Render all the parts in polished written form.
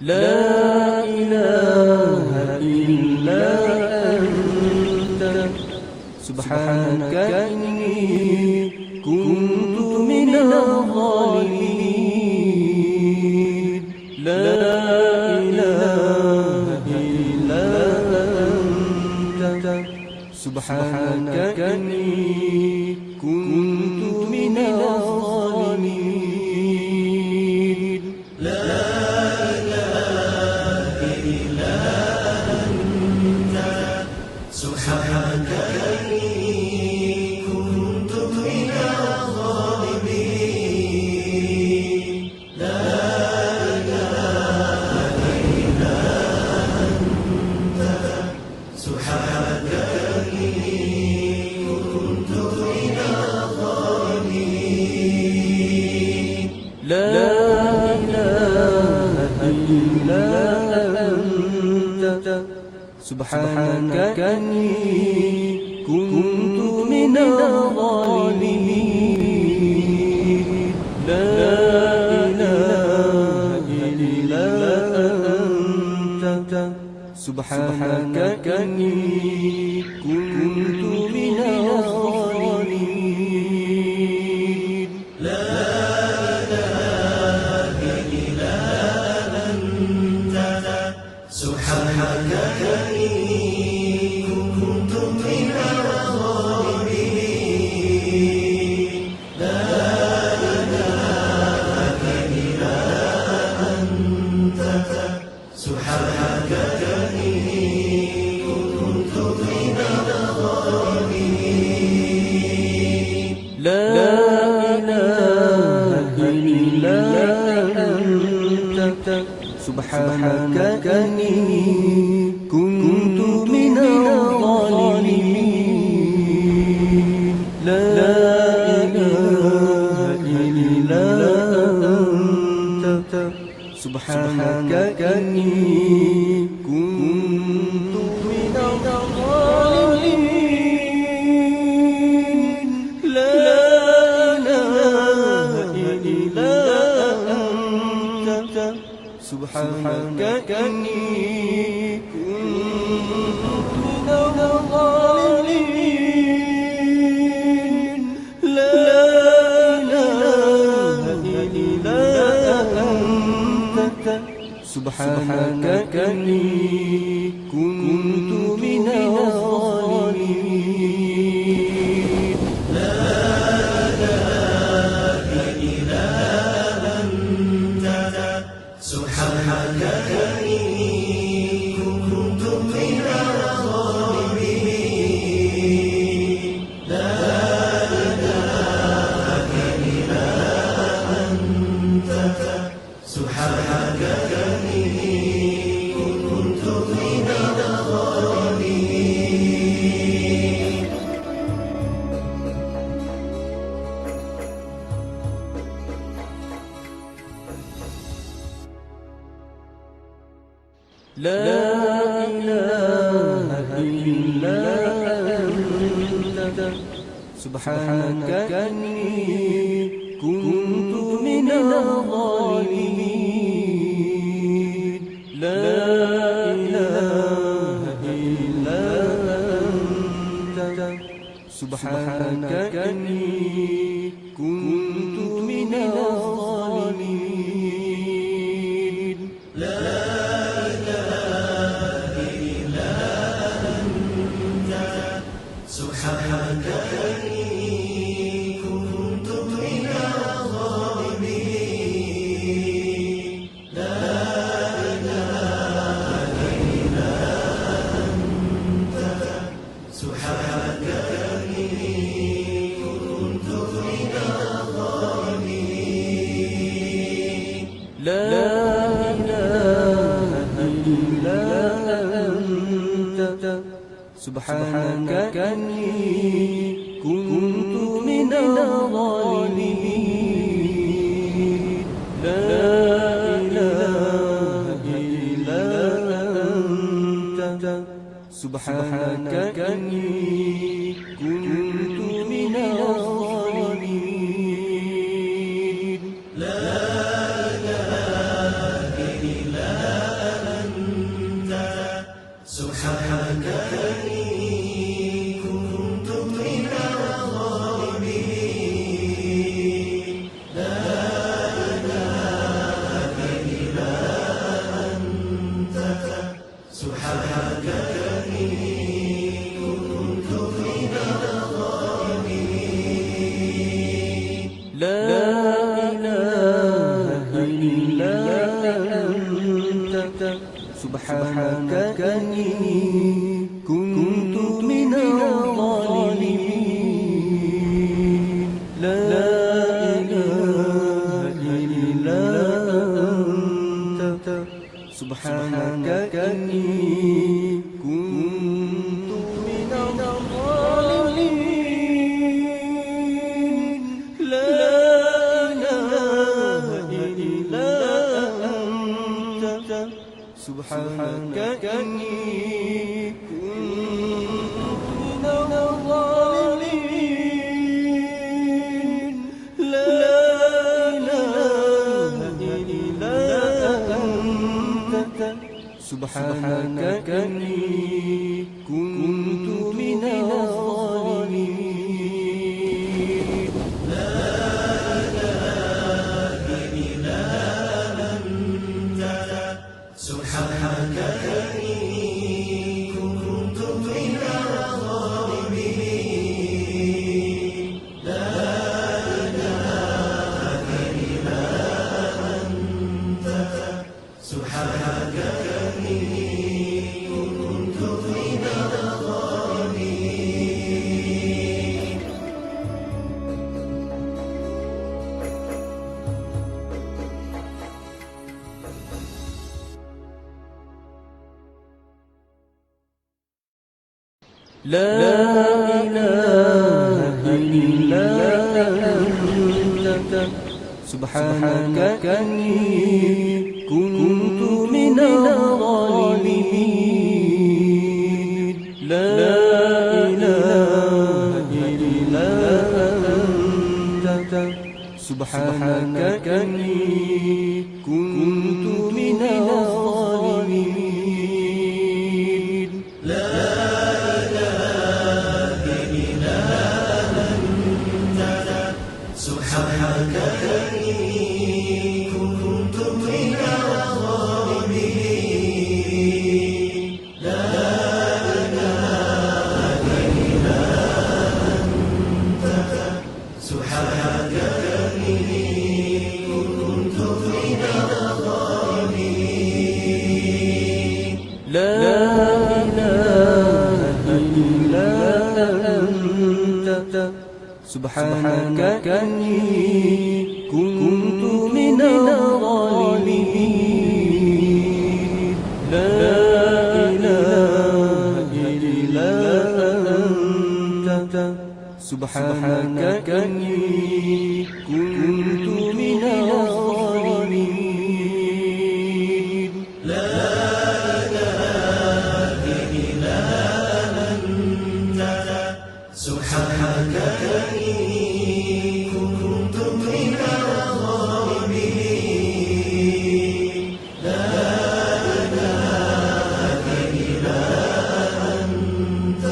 لا إله إلا أنت سبحانك إني كنت من الظالمين. لا إله إلا أنت سبحانك إني كنت من الظالمين. لا إله إلا أنت سبحانك إني كنت من الظالمين. لا إله إلا أنت سبحانك إني كنت من الظالمين. لا إله إلا أنت سبحانك إني كنت من الظالمين. لا إله إلا أنت سبحانك إني كنت من الظالمين. لا إله إلا أنت سبحانك إني كنت من الظالمين. لا إله إلا أنت سبحانك إني كنت من الظالمين. لا إله إلا أنت سبحانك إني كنت من الظالمين. لا إله إلا أنت سبحانك إني كنت من الظالمين. لا إله إلا أنت سبحانك إني كنت من الظالمين. لا إله إلا أنت سبحانك إني كنت من الظالمين. لا إله إلا أنت سبحانك إني كنت من الظالمين. لا إله إلا أنت سبحانك إني كنت من الظالمين. لا إله إلا أنت سبحانك إني كنت من الظالمين. لا إله إلا أنت سبحانك إني كنت من الظالمين. لا سبحانك إني كنت من الظالمين. لا إله إلا أنت سبحانك إني كنت من الظالمين. لا إله إلا أنت سبحانك إني كنت من الظالمين. لا إله إلا أنت سبحانك إني كنت من الظالمين. لا إله إلا سبحانك إني كنت من الظالمين لا إله إلا أنت سبحانك إني كنت من الظالمين لا إله إلا أنت سبحانك إني كنت من الظالمين لا إله إلا أنت سبحانك إني كنت من الظالمين لا إله إلا أنت سبحانك إني كنت من الظالمين لا إله إلا أنت سبحانك إني كنت من الظالمين لا إله إلا أنت سبحانك إني كنت من الظالمين لا إله إلا أنت سبحانك إني كنت من الظالمين لا إله إلا أنت سبحانك إني كنت من الظالمين لا إله إلا أنت سبحانك إني كنت من الظالمين لا إله إلا أنت سبحانك إني كنت من الظالمين لا إله إلا أنت سبحانك إني كنت من الظالمين لا إله إلا أنت سبحانك إني كنت من الظالمين لا إله إلا أنت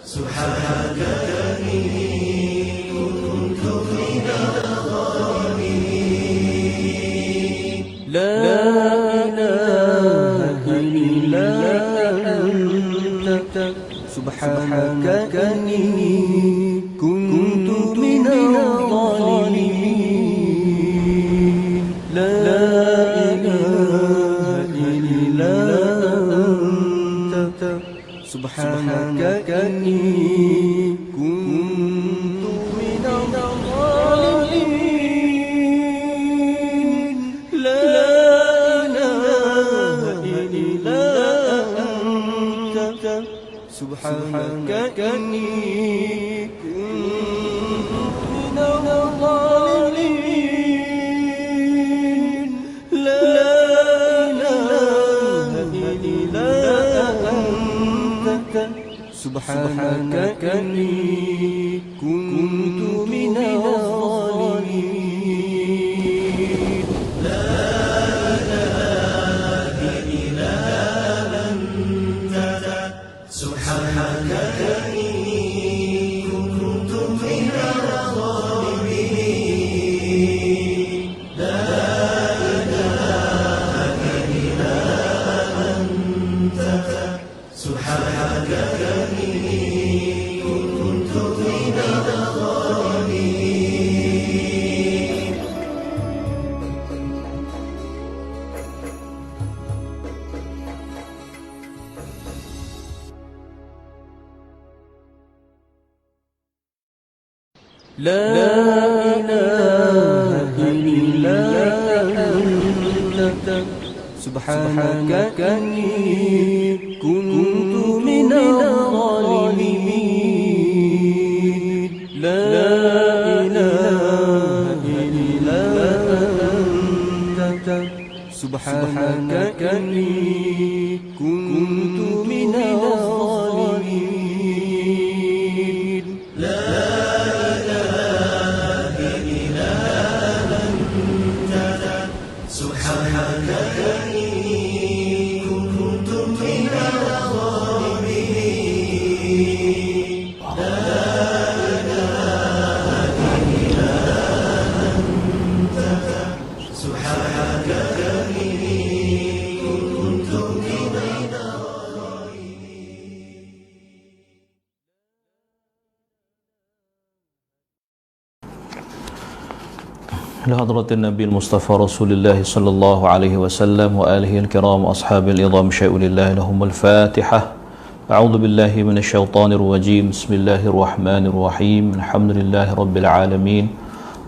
سبحانك إني كنت من الظالمين لا إله إلا أنت سبحانك إني كنت من الظالمين لا إله إلا أنت سبحانك إني كنت من الظالمين لا إله إلا أنت سبحانك إني كنت من الظالمين لا إله إلا أنت سبحانك إني كنت من الظالمين لا إله إلا أنت سبحانك إني كنت من الظالمين لا إله إلا أنت سبحانك إني كنت لا إله إلا أنت سبحانك إني كنت من الظالمين لا إله إلا أنت سبحانك إني كنت من الظالمين لا إله إلا أنت سبحانك إني كنت من الظالمين لا إله إلا أنت سبحانك إني كنت من لحضرة النبي المصطفى رسول الله صلى الله عليه وسلم وآله الكرام وأصحاب العظام شيء لله لهم الفاتحة أعوذ بالله من الشيطان الرجيم بسم الله الرحمن الرحيم الحمد لله رب العالمين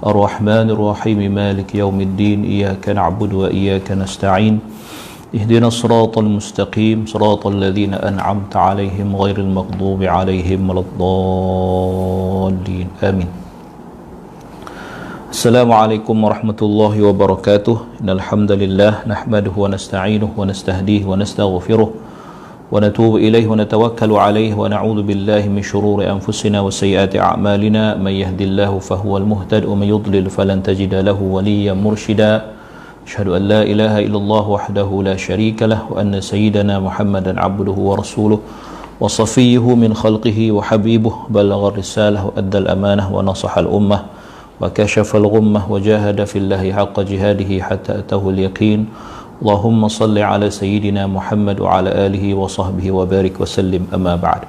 الرحمن الرحيم مالك يوم الدين إياك نعبد وإياك نستعين اهدنا الصراط المستقيم صراط الذين أنعمت عليهم غير المغضوب عليهم ولا الضالين آمين Assalamualaikum warahmatullahi wabarakatuh. Innal hamdalillah nahmaduhu wa nasta'inuhu wa nastahdihi wa nastaghfiruh wa natubu ilayhi wa natawakkalu alayhi wa na'udzu billahi min shururi anfusina wa sayyiati a'malina may yahdihillahu fahuwal muhtadi wa may yudlil falan tajida lahu waliyyan mursyida. Asyhadu an la ilaha illallah wahdahu la syarika lah wa anna sayyidana Muhammadan 'abduhu wa rasuluh wa safiyyuhu min khalqihi wa habibuh balagha risalah wa addal amanah wa nasaha al ummah وكشف الغمة وجاهد في الله حق جهاده حتى أتاه اليقين اللهم صل على سيدنا محمد وعلى آله وصحبه وبارك وسلم أما بعد.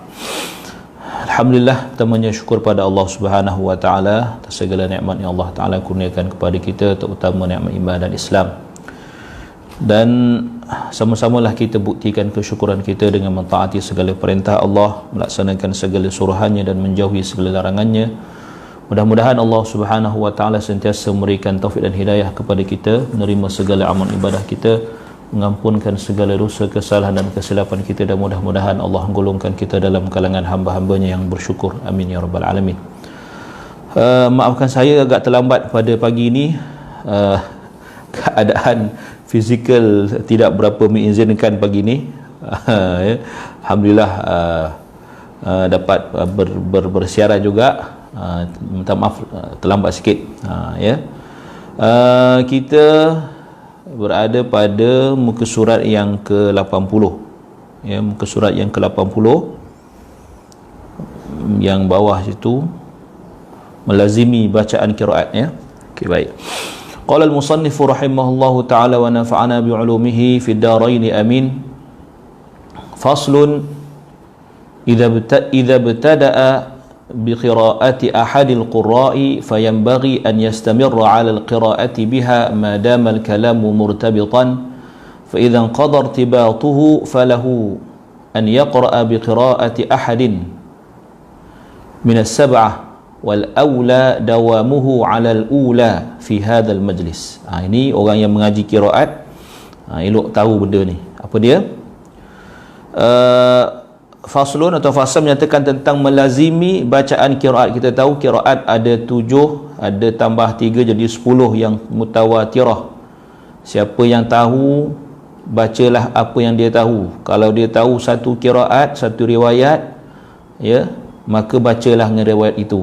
Alhamdulillah, pertamanya syukur pada Allah Subhanahu wa taala atas segala nikmat yang Allah taala kurniakan kepada kita, terutama nikmat iman dan Islam. Dan sama-samalah kita buktikan kesyukuran kita dengan mentaati segala perintah Allah, melaksanakan segala suruhannya dan menjauhi segala larangannya. Mudah-mudahan Allah Subhanahu wa taala sentiasa memberikan taufik dan hidayah kepada kita, menerima segala amal ibadah kita, mengampunkan segala dosa, kesalahan dan kesilapan kita, dan mudah-mudahan Allah menggolongkan kita dalam kalangan hamba-hambanya yang bersyukur. Amin ya rabbal alamin. Maafkan saya agak terlambat pada pagi ini. Keadaan fizikal tidak berapa mengizinkan pagi ini. Alhamdulillah dapat bersiaran juga. Minta maaf terlambat sikit. Kita berada pada muka surat yang ke-80, muka surat yang ke-80 yang bawah situ, melazimi bacaan qiraat. Okey, baik. Qala al-musannif rahimahullahu taala wa nafa'ana bi 'ulumihi fid darain amin. Faslun idza ibtada'a بقراءة أحد القراء فينبغي أن يستمر على القراءة بها ما دام الكلام مرتبطا فإذا انقضى ارتباطه فله أن يقرأ بقراءة أحد من السبعة والأولى دوامه على الأولى في هذا المجلس. Ini orang yang mengaji qiraat elok tahu benda ni. Apa dia? Faslun atau fasal menyatakan tentang melazimi bacaan qiraat. Kita tahu qiraat ada 7, ada tambah 3 jadi 10 yang mutawatirah. Siapa yang tahu, bacalah apa yang dia tahu. Kalau dia tahu satu qiraat, satu riwayat, maka bacalah dengan riwayat itu.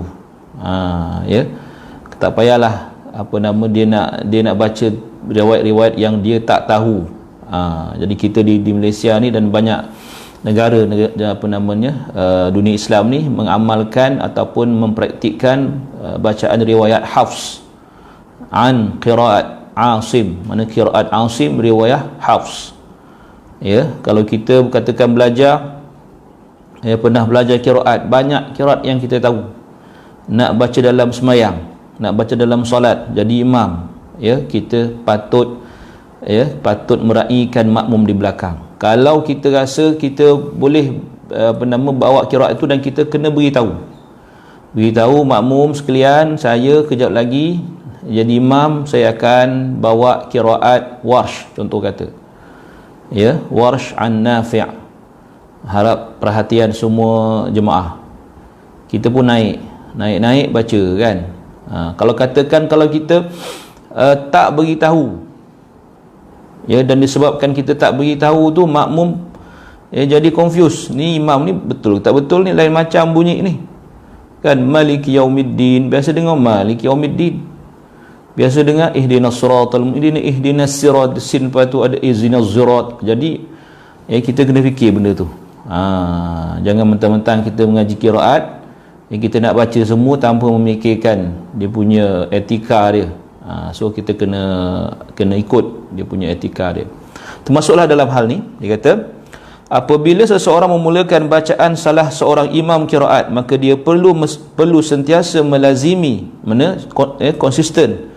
Tak payahlah dia nak baca riwayat-riwayat yang dia tak tahu. Jadi kita di Malaysia ni dan banyak negara dunia Islam ni mengamalkan ataupun mempraktikkan bacaan riwayat Hafs an qiraat Asim. Mana qiraat Asim riwayat Hafs. Kalau kita katakan belajar, pernah belajar qiraat, banyak qiraat yang kita tahu. Nak baca dalam semayang, nak baca dalam solat, jadi imam, kita patut meraihkan makmum di belakang. Kalau kita rasa kita boleh bawa qiraat itu dan kita kena beritahu, Beritahu makmum sekalian, saya kejap lagi jadi imam, saya akan bawa qiraat Warsh, contoh kata. Ya, Warsh an Nafi'. Harap perhatian semua jemaah. Kita pun naik baca kan. Kalau katakan kalau kita tak beritahu, ya, dan disebabkan kita tak beritahu tu makmum jadi confused, ni imam ni betul tak betul, ni lain macam bunyi ni kan. Maliki yaumiddin, biasa dengar maliki yaumiddin, biasa dengar ihdinas siratal mustaqim, ihdinas sirat sin, lepas tu ada ihdinas sirat. Jadi kita kena fikir benda tu. Jangan mentang-mentang kita mengaji qiraat, kita nak baca semua tanpa memikirkan dia punya etika dia. So kita kena ikut dia punya etika dia. Termasuklah dalam hal ni, dia kata apabila seseorang memulakan bacaan salah seorang imam qiraat, maka dia perlu sentiasa melazimi, konsisten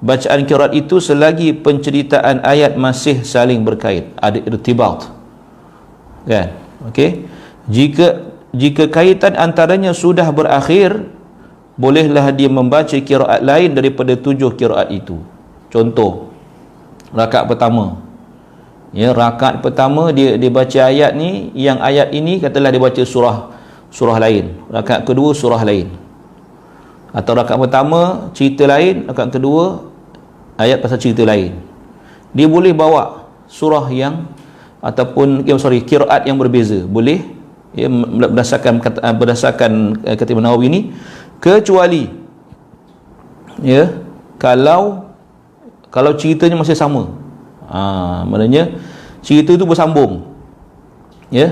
bacaan qiraat itu selagi penceritaan ayat masih saling berkait, ada irtibat kan. Okey, jika kaitan antaranya sudah berakhir, bolehlah dia membaca qiraat lain daripada 7 qiraat itu. Contoh, rakaat pertama. Ya, rakaat pertama dia baca ayat ni, yang ayat ini katalah dia baca surah lain. Rakaat kedua surah lain. Atau rakaat pertama cerita lain, rakaat kedua ayat pasal cerita lain. Dia boleh bawa surah yang ataupun qiraat yang berbeza. Boleh, ya, berdasarkan kata Imam Nawawi ni, kecuali ya kalau ceritanya masih sama. Maknanya cerita itu bersambung, ya,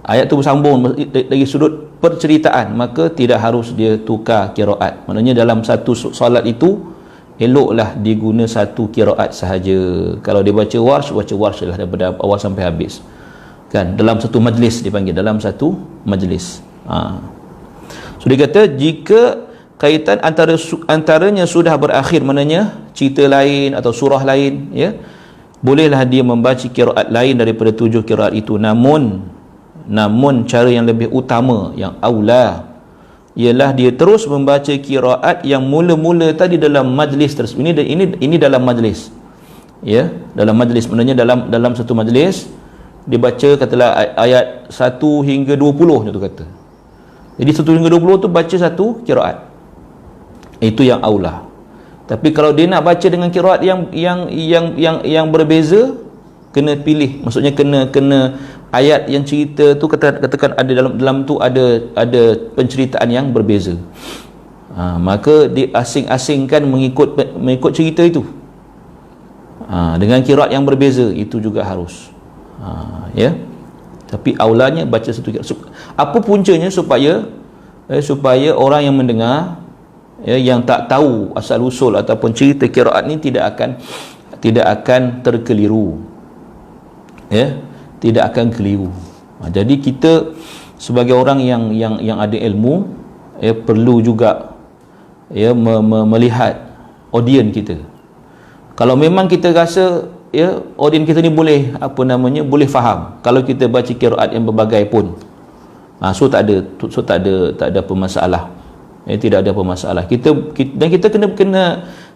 ayat tu bersambung dari sudut perceritaan, maka tidak harus dia tukar qiraat. Maknanya dalam satu solat itu eloklah diguna satu qiraat sahaja. Kalau dia baca Warsh lah daripada awal sampai habis kan, dalam satu majlis, dipanggil dalam satu majlis. So dia kata jika kaitan antaranya sudah berakhir, maknanya cerita lain atau surah lain, ya, bolehlah dia membaca qiraat lain daripada 7 qiraat itu. Namun cara yang lebih utama, yang aula, ialah dia terus membaca qiraat yang mula-mula tadi dalam majlis tersebut. Ini dalam majlis, ya, dalam majlis, maknanya dalam satu majlis dia baca katalah ayat 1 hingga 20 tu kata. Jadi 1 hingga 20 tu baca satu qiraat. Itu yang aula. Tapi kalau dia nak baca dengan qiraat yang berbeza, kena pilih. Maksudnya kena ayat yang cerita tu katakan ada dalam tu ada penceritaan yang berbeza. Maka diasing-asingkan mengikut cerita itu. Dengan qiraat yang berbeza itu juga harus. Ya. Tapi aulanya baca satu qiraat. Apa puncanya supaya orang yang mendengar, ya, yang tak tahu asal usul ataupun cerita qiraat ni tidak akan terkeliru, ya, tidak akan keliru. Jadi kita sebagai orang yang ada ilmu, ya, perlu juga, ya, melihat audien kita. Kalau memang kita rasa, ya, audien kita ni boleh faham kalau kita baca qiraat yang berbagai pun, so tak ada pemasalah. Tidak ada pemasalah. Kita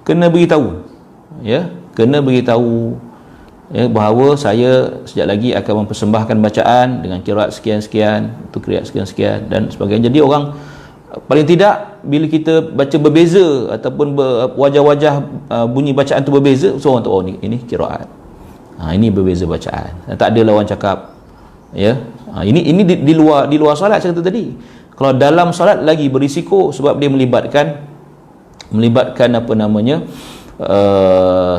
kena beritahu, ya, kena beritahu, ya, bahawa saya sekejap lagi akan mempersembahkan bacaan dengan qiraat sekian-sekian, itu qiraat sekian-sekian dan sebagainya. Jadi orang paling tidak bila kita baca berbeza ataupun wajah-wajah bunyi bacaan tu berbeza, so orang tahu, ini qiraat. Ini berbeza bacaan. Tak ada lawan cakap, ya. Ini di luar solat saya kata tadi. Kalau dalam solat lagi berisiko, sebab dia melibatkan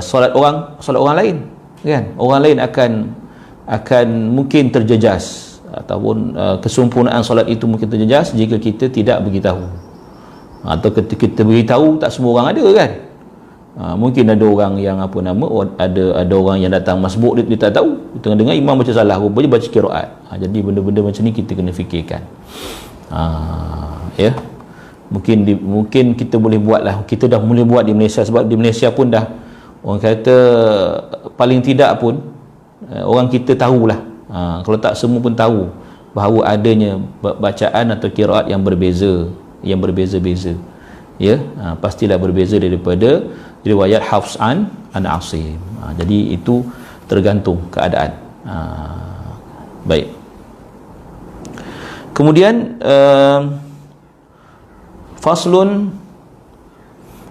solat orang lain, kan. Orang lain akan mungkin terjejas, ataupun kesempurnaan solat itu mungkin terjejas jika kita tidak beritahu. Atau kita beritahu, tak semua orang ada, kan. Mungkin ada orang yang ada orang yang datang masbuk, dia tak tahu, dia tengah dengar imam baca salah, rupanya baca qiraat. Jadi benda-benda macam ni kita kena fikirkan. Ya, mungkin kita boleh buatlah, kita dah mula buat di Malaysia, sebab di Malaysia pun dah, orang kata paling tidak pun orang kita tahulah, kalau tak semua pun tahu bahawa adanya bacaan atau qiraat yang berbeza, yang berbeza-beza. Ya, pastilah berbeza daripada riwayat Hafs an Asim. Jadi itu tergantung keadaan. Baik. Kemudian faslun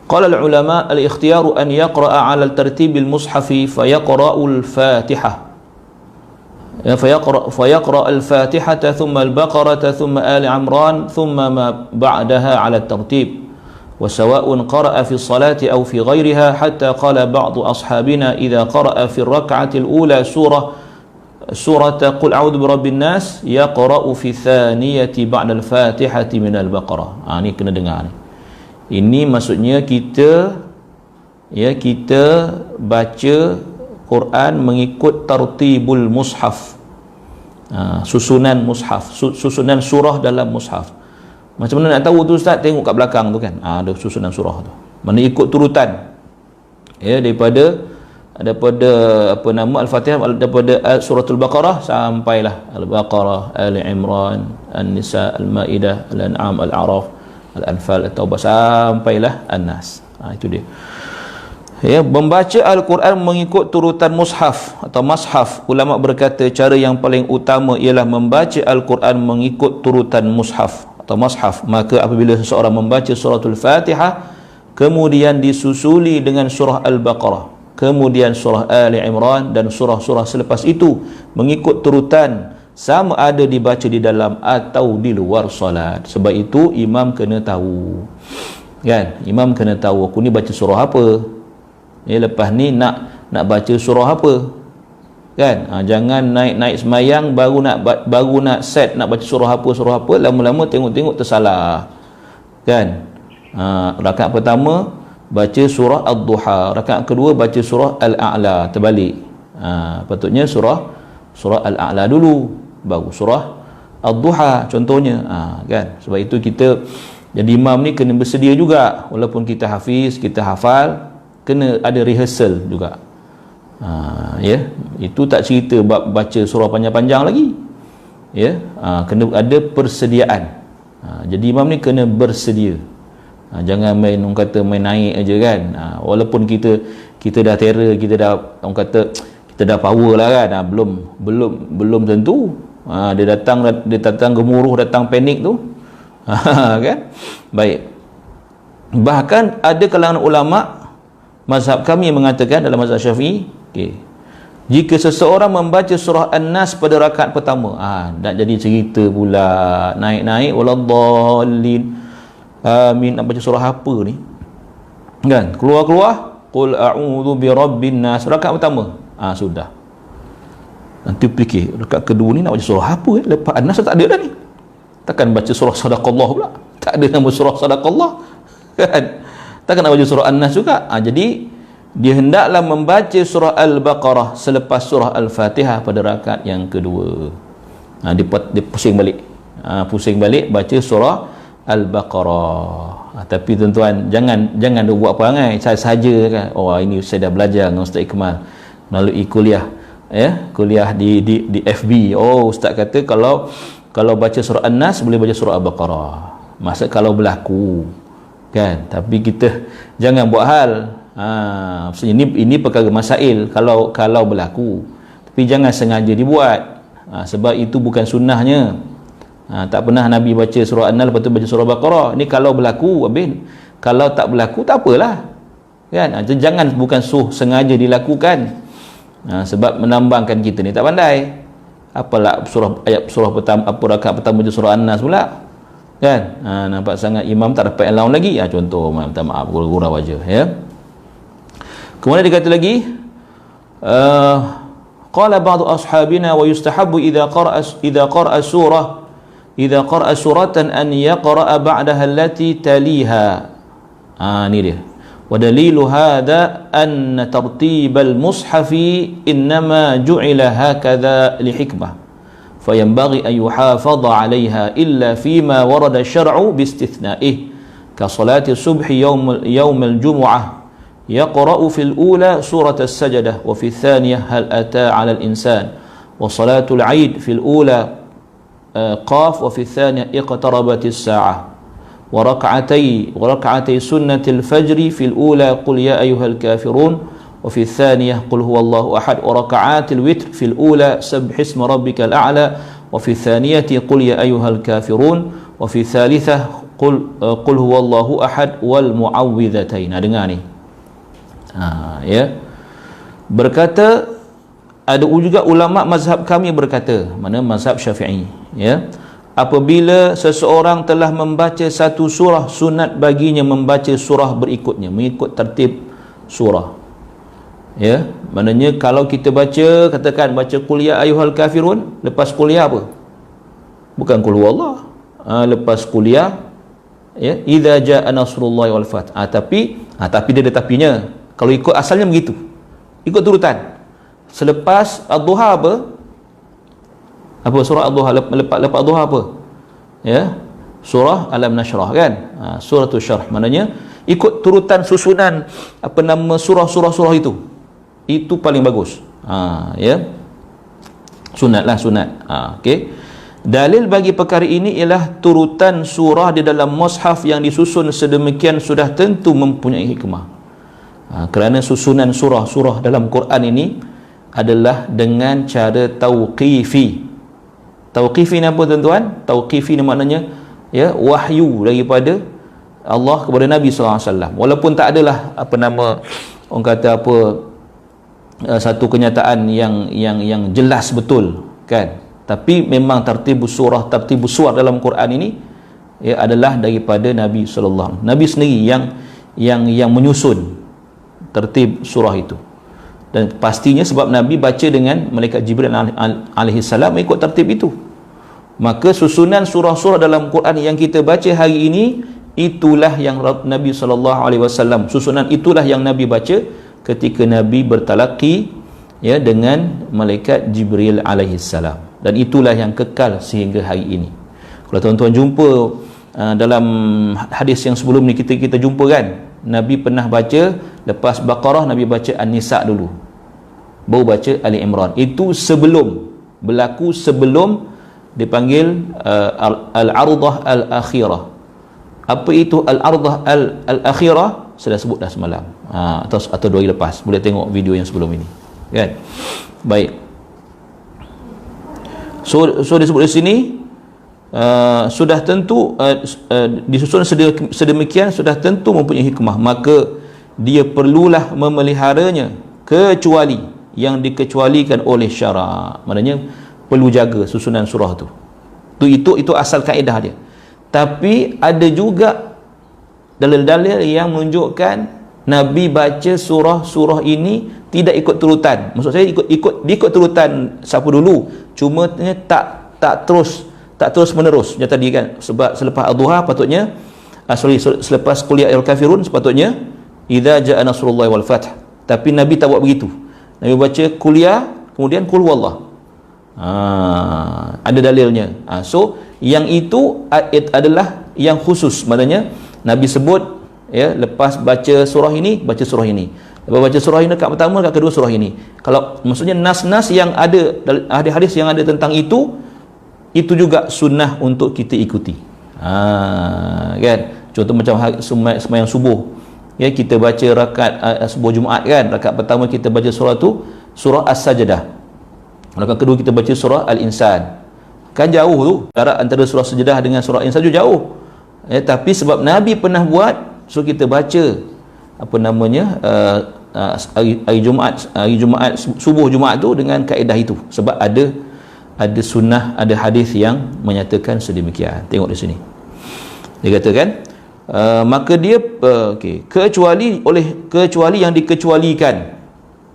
qala al-ulama al-ikhtiyaru an yaqra'a 'ala al-tartib al-mushaf fa yaqra'u al-Fatihah فيقرأ الفاتحة ثم البقرة ثم آل عمران ثم ما بعدها على الترتيب وسواء قرأ في الصلاة أو في غيرها حتى قال بعض أصحابنا إذا قرأ في الركعة الأولى سورة قل أعوذ برب الناس يقرأ في الثانية بعد الفاتحة من البقرة. Ini kena dengar ni. Ini maksudnya kita baca Quran mengikut tartibul mushaf, susunan mushaf, susunan surah dalam mushaf. Macam mana nak tahu tu Ustaz? Tengok kat belakang tu kan, ada susunan surah tu, mana ikut turutan ya, daripada apa nama Al-Fatihah, daripada suratul Baqarah sampailah Al-Baqarah, Ali Imran, An-Nisa, Al-Maidah, Al-An'am, Al-A'raf, Al-Anfal, At-Taubah sampailah An-Nas. Itu dia. Ya, membaca Al-Quran mengikut turutan mushaf atau mashaf. Ulama berkata cara yang paling utama ialah membaca Al-Quran mengikut turutan mushaf atau mashaf. Maka apabila seseorang membaca suratul Fatihah, kemudian disusuli dengan surah Al-Baqarah, kemudian surah Ali Imran dan surah-surah selepas itu mengikut turutan, sama ada dibaca di dalam atau di luar solat. Sebab itu imam kena tahu, kan? Imam kena tahu aku ni baca surah apa. Ya, lepas ni nak baca surah apa, kan? Jangan naik semayang baru nak set nak baca surah apa, lama-lama tengok tersalah, kan? Rakaat pertama baca surah Ad-Duha, rakaat kedua baca surah Al-A'la, terbalik. Patutnya surah Al-A'la dulu baru surah Ad-Duha contohnya, kan? Sebab itu kita jadi imam ni kena bersedia juga, walaupun kita hafiz, kita hafal, kena ada rehearsal juga. Ya, itu tak cerita baca surah panjang-panjang lagi. Ya, kena ada persediaan. Jadi imam ni kena bersedia. Jangan main naik aja kan. Walaupun kita dah terror, kita dah kita dah power lah kan. Belum tentu. Dia datang gemuruh, datang panik tu. Kan? Baik. Bahkan ada kalangan ulama mazhab kami mengatakan dalam mazhab Syafi'i, jika seseorang membaca surah An-Nas pada rakaat pertama, nak jadi cerita pula naik waladhdallin, amin, nak baca surah apa ni, kan? Keluar qul a'udzu birabbin nas, rakaat pertama, sudah. Nanti fikir rakaat kedua ni nak baca surah apa, lepas An-Nas tak ada dah ni, takkan baca surah sadaqallah pula, tak ada nama surah sadaqallah, kan? Takkan nak baca surah An-Nas juga. Jadi dia hendaklah membaca surah Al-Baqarah selepas surah Al-Fatihah pada rakaat yang kedua. Dia pusing balik baca surah Al-Baqarah. Tapi tuan-tuan, jangan buat perangai saja kan. Ini saya dah belajar dengan Ustaz Ikmal melalui kuliah, kuliah di FB. Ustaz kata kalau baca surah An-Nas boleh baca surah Al-Baqarah. Maksud kalau berlaku, kan? Tapi kita jangan buat hal. Maksudnya ini perkara masail kalau berlaku, tapi jangan sengaja dibuat. Sebab itu bukan sunnahnya. Tak pernah Nabi baca surah An-Nas lepas tu baca surah Baqarah. Ini kalau berlaku, kalau tak berlaku tak apalah, kan? Jangan, bukan sengaja dilakukan. Sebab menambangkan kita ni tak pandai. Apalah surah pertama, apa rakaat pertama baca surah An-Nas pula, kan? Nampak sangat imam tak dapat allowance lagi. Contoh, minta maaf, gurau aja, ya. Kemudian dikata lagi, qala ba'du ashabina wa yustahabbu idza qara'a suratan an yaqra'a ba'daha allati taliha. Ni dia. Wa dalilu hadha anna tartibal mushafi innama ju'ila hakadha li hikmah. فينبغي أن يحافظ عليها إلا فيما ورد الشرع باستثنائه كصلاة الصبح يوم الجمعة يقرأ في الأولى سورة السجدة وفي الثانية هل أتى على الإنسان وصلاة العيد في الأولى قاف وفي الثانية اقتربت الساعة وركعتي سنة الفجر في الأولى قل يا أيها الكافرون وفي الثانية قل هو الله أحد وركعات الوتر في الأولى سبح اسم ربك الأعلى وفي الثانية قل يا أيها الكافرون وفي الثالثة قل هو الله أحد والمعوذتين. Dengar ni. Ya. Berkata, ada juga ulama mazhab kami berkata, mana mazhab Syafi'i, ya, apabila seseorang telah membaca satu surah, sunat baginya membaca surah berikutnya, mengikut tertib surah. Ya, maknanya kalau kita baca, katakan baca qul ya ayyuhal kafirun, lepas qul ya apa? Bukan qul huwallah. Lepas qul ya, ya, idza jaa nasrullahi wal fath. Tapi dia ada tapinya. Kalau ikut asalnya begitu. Ikut turutan. Selepas ad-duha apa surah ad-duha, lepas ad-duha apa? Ya, surah alam nashrah kan? Suratul syarh, maknanya ikut turutan susunan apa nama surah-surah itu. Itu paling bagus. Ya. Sunatlah, sunat. Okey. Dalil bagi perkara ini ialah turutan surah di dalam mushaf yang disusun sedemikian sudah tentu mempunyai hikmah. Kerana susunan surah-surah dalam Quran ini adalah dengan cara tauqifi. Tauqifi ni apa tuan-tuan? Tauqifi ni maknanya, ya, wahyu daripada Allah kepada Nabi SAW. Walaupun tak adalah apa nama, orang kata apa, satu kenyataan yang jelas betul kan, tapi memang tartibus surah, tartibus suar dalam Quran ini, ya, adalah daripada Nabi SAW. Nabi sendiri yang menyusun tertib surah itu. Dan pastinya sebab Nabi baca dengan malaikat Jibril alaihi salam mengikut tertib itu. Maka susunan surah-surah dalam Quran yang kita baca hari ini, itulah yang Nabi SAW, susunan itulah yang Nabi baca ketika Nabi bertalaqi, ya, dengan malaikat Jibril alaihi salam. Dan itulah yang kekal sehingga hari ini. Kalau tuan-tuan jumpa dalam hadis yang sebelum ni kita jumpa kan, Nabi pernah baca lepas Baqarah, Nabi baca An-Nisa dulu, baru baca Ali Imran. Itu berlaku sebelum dipanggil Al-Ardah Al-Akhirah. Apa itu Al-Ardah Al-Akhirah? Saya dah sebut dah semalam, atau 2 hari lepas. Boleh tengok video yang sebelum ini kan. Baik, so disebut di sini, sudah tentu disusun sedemikian sudah tentu mempunyai hikmah, maka dia perlulah memeliharanya kecuali yang dikecualikan oleh syarak. Maknanya perlu jaga susunan surah tu. Itu asal kaedah dia. Tapi ada juga dalil-dalil yang menunjukkan Nabi baca surah-surah ini tidak ikut turutan. Maksud saya ikut turutan siapa dulu, cuma tak terus menerus. Macam tadi kan, sebab selepas ad-duha patutnya selepas qul ya ayyuhal kafirun sepatutnya idza jaa nasrullahi wal fath. Tapi Nabi tak buat begitu. Nabi baca qul ya, kemudian qul huwallah. Ada dalilnya. So yang itu adalah yang khusus. Maknanya Nabi sebut, ya, lepas baca surah ini, baca surah ini. Lepas baca surah ini rakaat pertama, rakaat kedua surah ini. Kalau maksudnya nas-nas yang ada, hadis-hadis yang ada tentang itu juga sunnah untuk kita ikuti. Kan? Contoh macam sembahyang subuh, ya, kita baca rakaat subuh Jumaat kan, rakaat pertama kita baca surah tu surah As-Sajdah, rakaat kedua kita baca surah Al-Insan. Kan jauh tu jarak antara surah Sajdah dengan surah Al-Insan tu jauh, ya, tapi sebab Nabi pernah buat, so kita baca apa namanya hari Jumaat subuh Jumaat tu dengan kaedah itu, sebab ada sunnah, ada hadis yang menyatakan sedemikian. Tengok di sini dia katakan, maka dia kecuali yang dikecualikan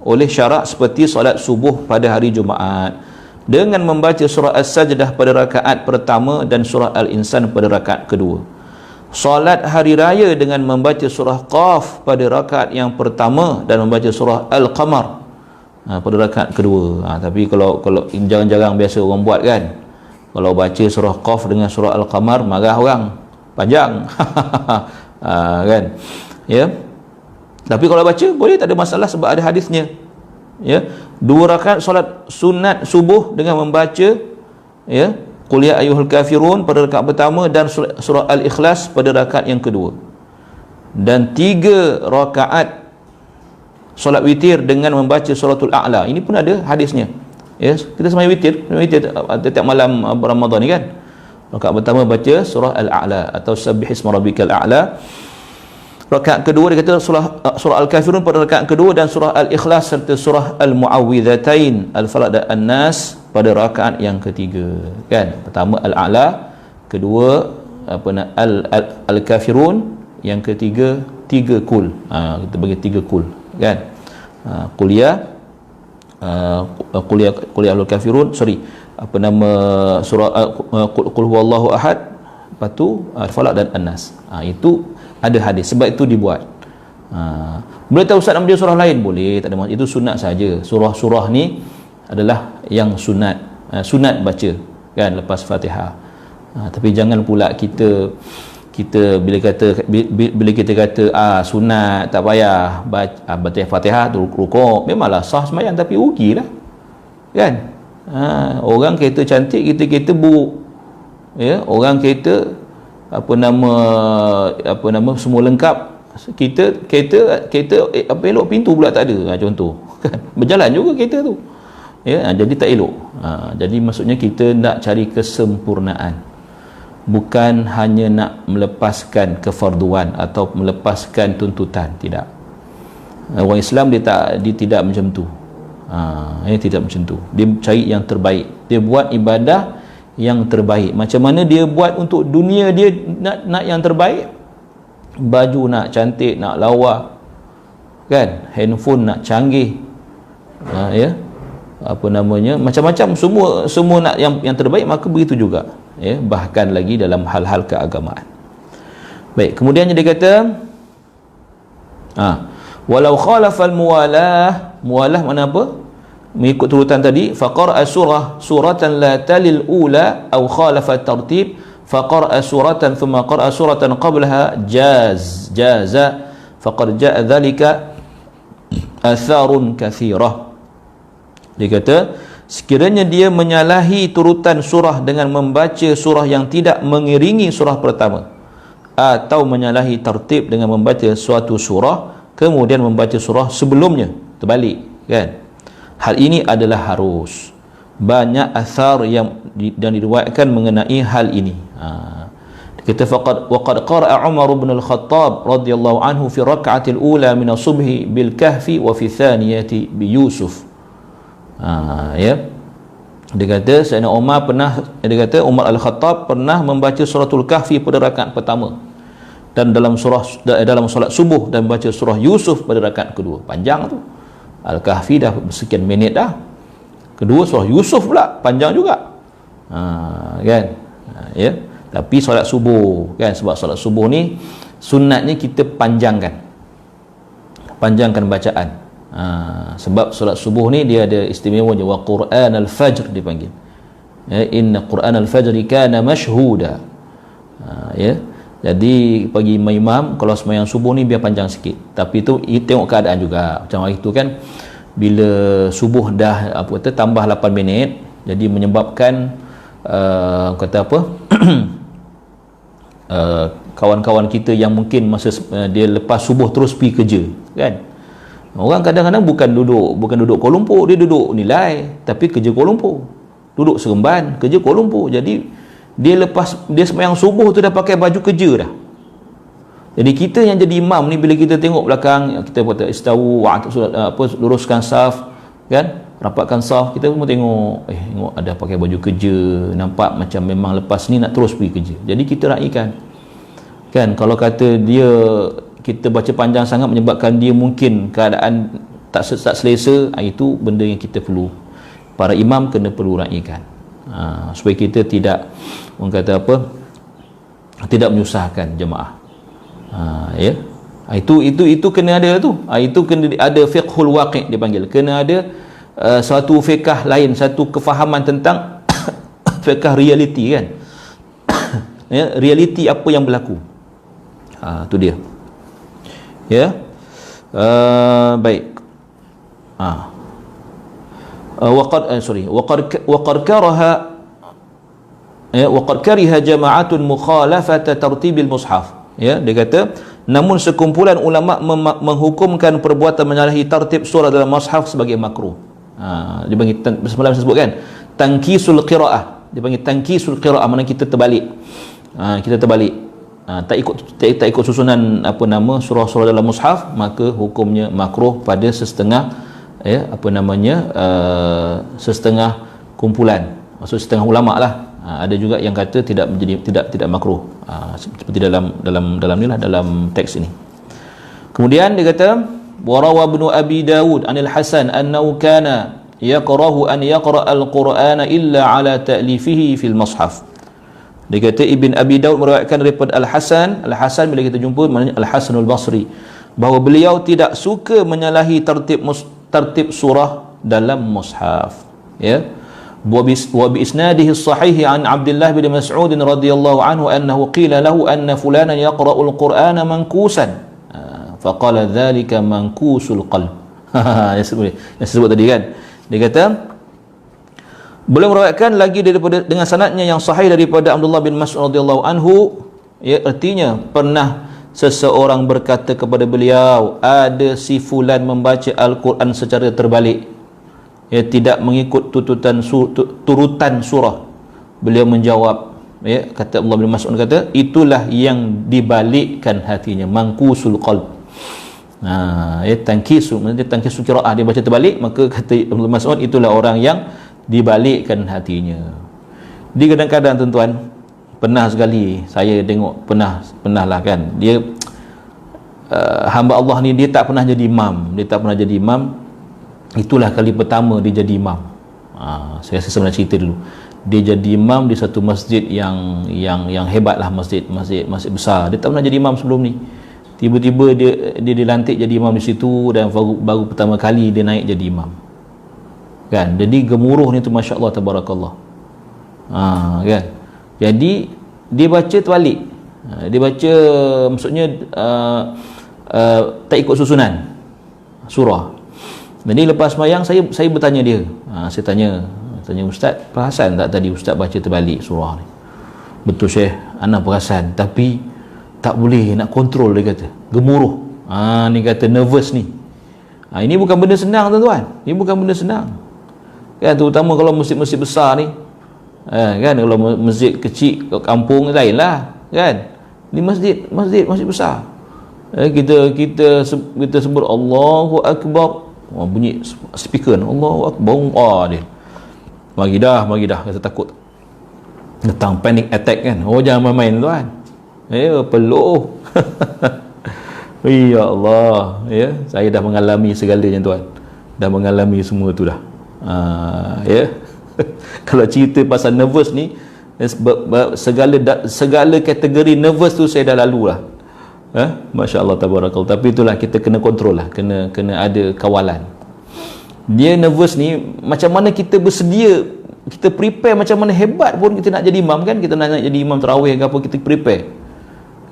oleh syarak seperti solat subuh pada hari Jumaat dengan membaca surah As-Sajdah pada rakaat pertama dan surah Al-Insan pada rakaat kedua. Solat hari raya dengan membaca surah Qaf pada rakaat yang pertama dan membaca surah Al-Qamar pada rakaat kedua. Tapi kalau jarang-jarang biasa orang buat kan, kalau baca surah Qaf dengan surah Al-Qamar marah orang, panjang. Kan, ya. Tapi kalau baca boleh, tak ada masalah sebab ada hadisnya, ya. 2 rakaat solat sunat subuh dengan membaca, ya, Qul ya ayyuhal kafirun pada rakaat pertama dan surah Al-Ikhlas pada rakaat yang kedua. Dan 3 rakaat solat witir dengan membaca suratul A'la. Ini pun ada hadisnya. Ya, kita sembahyang witir setiap malam Ramadan ni kan. Rakaat pertama baca surah Al-A'la atau Sabbih isma rabbikal a'la. Rakaat kedua dia kata surah Al-Kafirun pada rakaat kedua dan surah Al-Ikhlas serta surah Al-Mu'awwidhatain Al-Falaq dan An-Nas pada rakaat yang ketiga. Kan? Pertama Al-A'la, kedua Al-Kafirun, yang ketiga 3 kul. Kita bagi 3 kul, kan? Qul ya Al-Kafirun, surah Qul huwallahu ahad, lepas tu Al-Falaq dan An-Nas. Itu ada hadis, sebab itu dibuat. Boleh tahu Ustaz nak baca surah lain? Boleh, tak ada masalah. Itu sunat saja. Surah-surah ni adalah yang sunat. Sunat baca kan lepas Fatihah. Tapi jangan pula kita bila kita kata sunat tak payah baca Fatihah tu rukuk, memanglah sah sembahyang tapi rugilah. Kan? Orang kereta cantik, kita buruk. Ya, orang kereta semua lengkap, kita elok pintu pula tak ada, contoh kan, berjalan juga kereta tu, ya, jadi tak elok. Jadi maksudnya kita nak cari kesempurnaan, bukan hanya nak melepaskan kefarduan atau melepaskan tuntutan, tidak. Orang Islam dia tidak macam tu. Tidak macam tu. Dia cari yang terbaik, dia buat ibadah yang terbaik. Macam mana dia buat untuk dunia dia, nak yang terbaik, baju nak cantik, nak lawa, kan, handphone nak canggih, ya, macam-macam, semua nak yang terbaik, maka begitu juga, ya, bahkan lagi dalam hal-hal keagamaan. Baik, kemudiannya dia kata walau khalafal muwalah mana apa? Mengikut turutan tadi, faqara'a suratan la talil ula aw khalafa tartib faqara'a suratan thumma qara'a suratan qablaha jaza faqad ja'a dhalika atharun kathirah. Dia kata sekiranya dia menyalahi turutan surah dengan membaca surah yang tidak mengiringi surah pertama, atau menyalahi tertib dengan membaca suatu surah kemudian membaca surah sebelumnya, terbalik, kan? Hal ini adalah harus. Banyak athar yang diriwayatkan mengenai hal ini. Kita waqad qara'a Umar bin Al-Khattab radhiyallahu anhu fi rak'atil ula min as-subhi bil kahfi wa fi thaniyati bi Yusuf. Ya. Dia kata Sayyidina Umar Umar Al-Khattab pernah membaca suratul kahfi pada rakaat pertama, dan dalam solat subuh dan baca surah Yusuf pada rakaat kedua. Panjang tu. Al-Kahfi dah sekian minit dah. Kedua surah Yusuf pula panjang juga. Kan? Ya. Tapi solat subuh, kan, sebab solat subuh ni sunatnya kita panjangkan bacaan. Sebab solat subuh ni dia ada istimewanya, wa Qur'an al-fajr dipanggil. Ya, inna Qur'an al-fajr kana mashhuda. Ya. Jadi bagi imam kalau sembahyang subuh ni biar panjang sikit, tapi tu tengok keadaan juga. Macam hari tu kan, bila subuh dah tambah 8 minit, jadi menyebabkan kawan-kawan kita yang mungkin masa dia lepas subuh terus pergi kerja, kan. Orang kadang-kadang bukan duduk Kuala Lumpur, dia duduk nilai tapi kerja Kuala Lumpur, duduk Seremban kerja Kuala Lumpur. Jadi dia sembahyang subuh tu dah pakai baju kerja dah. Jadi kita yang jadi imam ni, bila kita tengok belakang, kita kata istawu, luruskan saf, kan, rapatkan saf, kita semua tengok ada pakai baju kerja, nampak macam memang lepas ni nak terus pergi kerja. Jadi kita raikan, kan, kalau kata kita baca panjang sangat menyebabkan dia mungkin keadaan tak selesa, itu benda yang kita perlu, para imam kena perlu raikan, supaya kita tidak tidak menyusahkan jemaah. Ya, itu kena ada tu. Itu kena ada fiqhul waqi' dipanggil, kena ada satu fiqh lain, satu kefahaman tentang fiqh reality, kan. Ya, reality apa yang berlaku. Tu dia. Ya. Baik. Waqad karaha ya, waqad kariha jama'atun mukhalafata tartibil mushaf. Ya, dia kata namun sekumpulan ulama menghukumkan perbuatan menyalahi tartib surah dalam mushaf sebagai makruh. Dia panggil semalam saya sebut kan, tankisul qiraah. Dia panggil tankisul qiraah, maknanya kita terbalik. Kita terbalik. Tak ikut susunan apa nama surah-surah dalam mushaf, maka hukumnya makruh pada setengah setengah kumpulan. Maksud setengah ulama lah. Ada juga yang kata tidak menjadi tidak makruh. Seperti dalam ni lah, dalam teks ini. Kemudian dia kata warawa ibnu Abi Dawud anil Hasan annahu kana yaqrahu an yaqra al-Qur'ana illa ala ta'lifihi fil mushaf. Dia kata Ibn Abi Dawud meriwayatkan daripada Al-Hasan bila kita jumpa maknanya Al-Hasanul Basri, bahawa beliau tidak suka menyalahi tertib surah dalam mushaf. Ya. Wa bi isnadihi as-sahih an Abdullah bin Mas'ud radhiyallahu anhu annahu qila lahu anna fulanan yaqra'ul Qur'ana mankusan. Faqala dhalika mankusul qalb. Yang sebut tadi kan. Dia kata belum meriwayatkan lagi daripada dengan sanadnya yang sahih daripada Abdullah bin Mas'ud radhiyallahu anhu, ya, artinya pernah seseorang berkata kepada beliau, ada si fulan membaca Al-Quran secara terbalik, ya, tidak mengikut turutan surah. Beliau menjawab, ya, kata Abdullah bin Mas'ud kata, itulah yang dibalikkan hatinya, mangkusul qalb. Ya, tankisu qiraah, dia baca terbalik, maka kata Abdullah bin Mas'ud itulah orang yang dibalikkan hatinya. Di kadang-kadang tuan-tuan, pernah sekali saya tengok, pernah lah kan, dia hamba Allah ni dia tak pernah jadi imam. Itulah kali pertama dia jadi imam. Saya sebenarnya cerita dulu. Dia jadi imam di satu masjid yang hebat lah, masjid besar. Dia tak pernah jadi imam sebelum ni. Tiba-tiba dia dilantik jadi imam di situ, dan baru pertama kali dia naik jadi imam. Kan? Jadi gemuruh ni tu masya-Allah tabarakallah. Kan? Jadi dia baca terbalik. Dia baca maksudnya tak ikut susunan surah. Jadi lepas sembahyang saya bertanya dia. Saya tanya ustaz, perasan tak tadi ustaz baca terbalik surah ni? Betul Syekh, ana perasan, tapi tak boleh nak kontrol, dia kata. Gemuruh. Ni kata nervous ni. Ini bukan benda senang tuan-tuan. Ini bukan benda senang. Kan, terutama kalau masjid-masjid besar ni. Kan, kalau masjid kecil kat kampung lain lah, kan. Ni masjid besar. Kita sebut Allahu Akbar. Bunyi speaker, Allahu Akbar. Dia mari dah kata takut datang panic attack kan. Jangan main-main tuan. Peluh. Ya Allah, ya, saya dah mengalami segalanya tuan. Dah mengalami semua tu dah. Ya. Kalau cerita pasal nervous ni, segala kategori nervous tu saya dah lalu lah. Masya-Allah tabarakallah. Tapi itulah, kita kena kontrol lah, kena ada kawalan. Dia nervous ni, macam mana kita bersedia, kita prepare macam mana hebat pun kita nak jadi imam kan. Kita nak jadi imam tarawih ke apa, kita prepare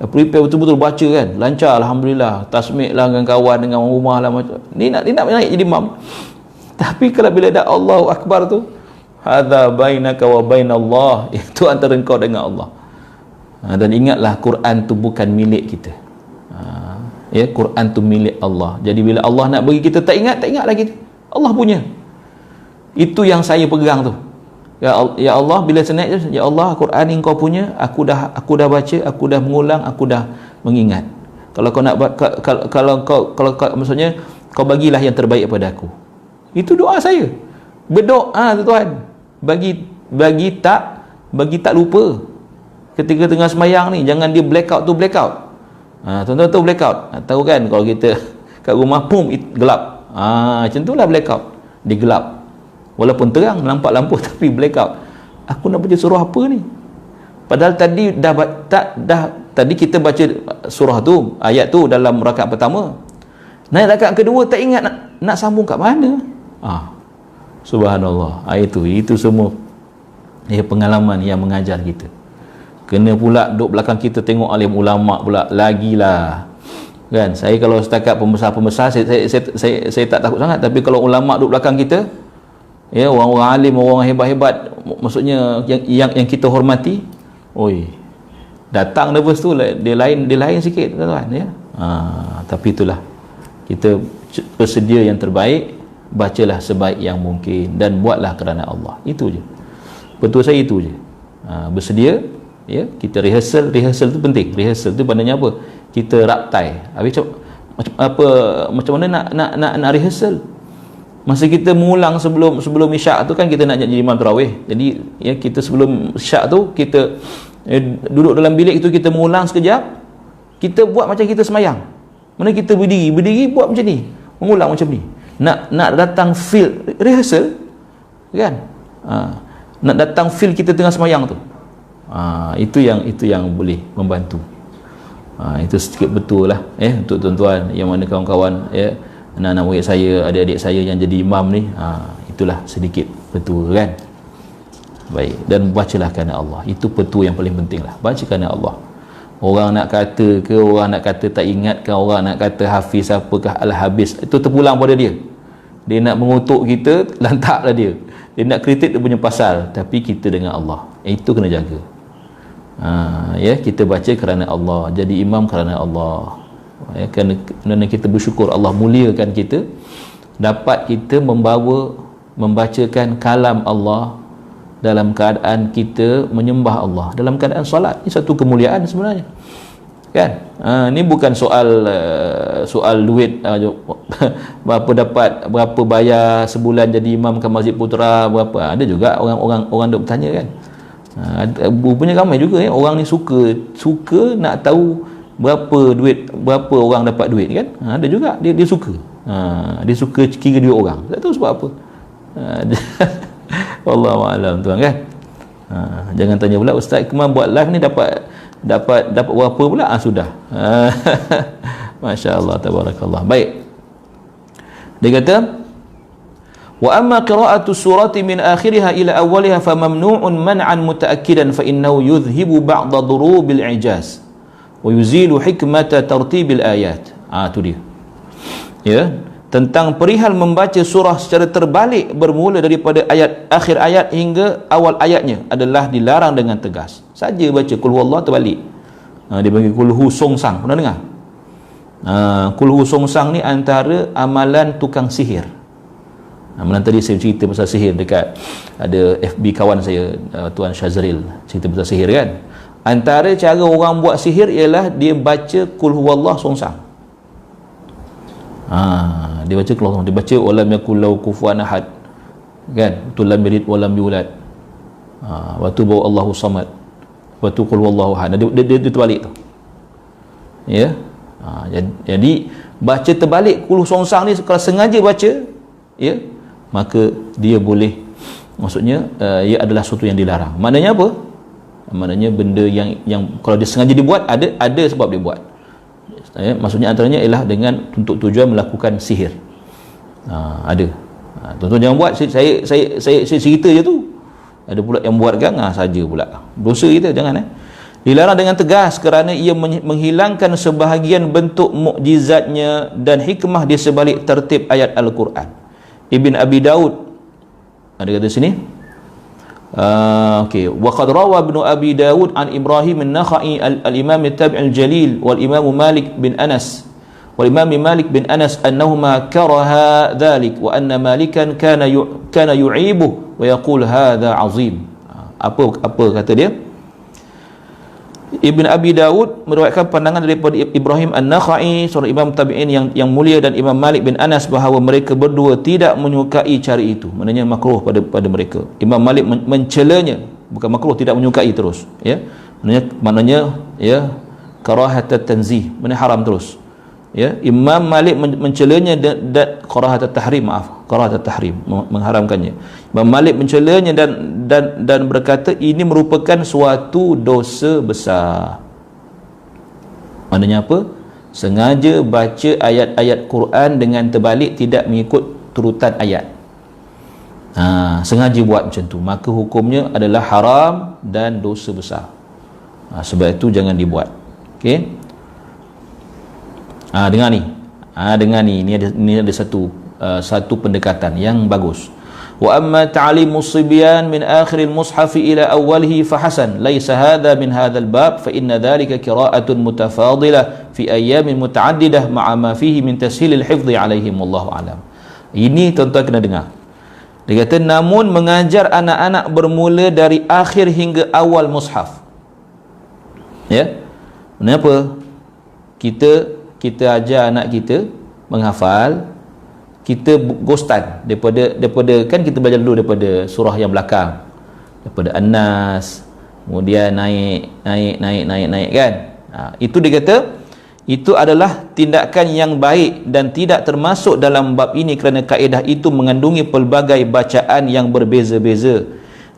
betul-betul, baca kan, lancar alhamdulillah, tasmik lah dengan kawan, dengan rumah lah, macam ni nak naik jadi imam. Tapi kalau bila dah Allahu Akbar tu, hadza bainaka wa bainallah, itu antara engkau dengan Allah. Dan ingatlah, Quran tu bukan milik kita. Ya, Quran tu milik Allah. Jadi bila Allah nak bagi kita, tak ingat lagi, Allah punya. Itu yang saya pegang tu. Ya Allah, bila saya naik, ya Allah, Quran ni engkau punya, aku dah baca, aku dah mengulang, aku dah mengingat. Kalau kau nak, kalau maksudnya kau bagilah yang terbaik pada aku. Itu doa saya. Berdoa tuan, bagi tak lupa. Ketika tengah sembahyang ni, jangan dia blackout. Tuan-tuan tahu blackout? Tahu kan, kalau kita kat rumah gelap. Macam itulah blackout. Dia gelap. Walaupun terang, nampak lampu, tapi blackout. Aku nak baca surah apa ni? Padahal tadi tadi kita baca surah tu, ayat tu dalam rakaat pertama. Naik rakaat kedua tak ingat nak sambung kat mana. Subhanallah. Itu semua pengalaman yang mengajar kita. Kena pula duduk belakang kita tengok alim ulama pula, lagilah. Kan, saya kalau setakat pembesar-pembesar saya tak takut sangat, tapi kalau ulama duduk belakang kita, Ya, orang-orang alim, orang hebat-hebat, maksudnya yang kita hormati, oi, datang lepas tu dia lain sikit tuan ya. Tapi itulah, kita bersedia yang terbaik, bacalah sebaik yang mungkin dan buatlah kerana Allah. Itu je. Betul saya itu je. Bersedia ya, kita rehearsal tu penting. Rehearsal tu maknanya apa? Kita raptai. Habis macam mana nak rehearsal? Masa kita mengulang sebelum isyak tu kan kita nak jadi imam tarawih. Jadi ya, kita sebelum isyak tu kita duduk dalam bilik itu, kita mengulang sekejap. Kita buat macam kita semayang. Mana kita berdiri buat macam ni, mengulang macam ni. Nak datang feel rehearsal kan? Nak datang feel kita tengah semayang tu. Itu yang boleh membantu. Itu sedikit betul lah untuk tuan-tuan yang mana kawan-kawan ya, anak-anak murid saya, adik-adik saya yang jadi imam ni, itulah sedikit betul kan. Baik, dan bacalah kerana Allah. Itu betul yang paling penting lah, baca kerana Allah. Orang nak kata ke, orang nak kata tak ingat ke, orang nak kata hafiz apakah al-habis, itu terpulang pada dia. Dia nak mengutuk kita, lantaklah dia. Dia nak kritik dia punya pasal, tapi kita dengan Allah, itu kena jaga. Ya, kita baca kerana Allah, jadi imam kerana Allah ya, kerana kita bersyukur Allah muliakan kita, dapat kita membacakan kalam Allah dalam keadaan kita menyembah Allah, dalam keadaan solat. Ini satu kemuliaan sebenarnya kan. Ini bukan soal duit, berapa bayar sebulan jadi imam ke Masjid Putra, berapa. Ada juga orang duk bertanya kan. Punya ramai juga ya, orang ni suka nak tahu berapa orang dapat duit kan. Ada juga dia suka. Dia suka kira duit orang. Tak tahu sebab apa. Wallahu a'lam tuan kan. Jangan tanya pula, ustaz kemarin buat live ni dapat berapa pula? Sudah. Masya-Allah, tabarakallah. Baik. Dia kata, wa amma qira'atu surati min akhiriha ila awwaliha fa mamnu'un man'an mutaakkidan fa innahu yudhhibu ba'da durubil i'jaz wa yuzilu hikmata tartibil ayat. Tu dia. Ya, tentang perihal membaca surah secara terbalik bermula daripada akhir ayat hingga awal ayatnya adalah dilarang dengan tegas. Saja baca qul huwallahu terbalik. Dia bagi qul hu song sang. Pernah dengar? Qul hu song sang ni antara amalan tukang sihir. Malam tadi saya cerita pasal sihir dekat ada FB kawan saya, Tuan Syazril, cerita pasal sihir kan. Antara cara orang buat sihir ialah dia baca qul huwallahu song sang. Dia baca keluar, dia baca walam yakul lahu kufuwan ahad kan, tu lam yalid walam yulad, wa tu bawa Allahu samad, wa tu qul huwallahu ahad. Dia terbalik tu ya. Jadi baca terbalik qul song sang ni, kalau sengaja baca ya, maka dia boleh, maksudnya ia adalah sesuatu yang dilarang. Maknanya apa? Maknanya benda yang kalau dia sengaja dibuat, ada sebab dia buat. Maksudnya antaranya ialah dengan untuk tujuan melakukan sihir. Ada. Tuan-tuan jangan buat. Saya cerita je tu. Ada pula yang buat kan, saja pula. Dosa kita, jangan Dilarang dengan tegas kerana ia menghilangkan sebahagian bentuk mukjizatnya dan hikmah di sebalik tertib ayat Al-Quran. Ibn Abi Daud ada kata sini. Okey, wa qad rawa Ibn Abi Daud an Ibrahim an-Nakhai al-Imam at-Tabi'i al-Jalil wal Imam Malik bin Anas annahuma karaha dhalik wa anna Malikan kana yu'ibu wa yaqul hadha azim. Apa kata dia? Ibn Abi Daud meriwayatkan pandangan daripada Ibrahim An-Nakhai, seorang imam tabi'in yang mulia, dan Imam Malik bin Anas bahawa mereka berdua tidak menyukai cara itu. Maknanya makruh pada mereka. Imam Malik mencelanya, bukan makruh, tidak menyukai terus ya. Maknanya ya, karahat tanzih, maknanya haram terus ya. Imam Malik mencelanya dan karahat tahrim, karahat tahrim, mengharamkannya. Imam Malik mencelanya dan berkata ini merupakan suatu dosa besar. Maknanya apa? Sengaja baca ayat-ayat Quran dengan terbalik, tidak mengikut turutan ayat. Sengaja buat macam tu, maka hukumnya adalah haram dan dosa besar. Sebab itu jangan dibuat. Okey. Dengar ni. Ini ada satu pendekatan yang bagus. Wa amma ta'limus sibyan min akhiril mushaf ila awwalihi fa hasan laysa hadha min hadzal bab fa inna dhalika qira'atun mutafadilah fi ayyamin mutaaddidah ma'a ma fihi min tashilil hifdhi alaihim wallahu alam. Ini tuan-tuan kena dengar. Dia kata namun mengajar anak-anak bermula dari akhir hingga awal mushaf. Ya. Kenapa? Kita ajar anak kita menghafal, kita ghostan daripada kan kita belajar dulu daripada surah yang belakang, daripada An-Nas, kemudian naik kan. Itu dia kata itu adalah tindakan yang baik dan tidak termasuk dalam bab ini kerana kaedah itu mengandungi pelbagai bacaan yang berbeza-beza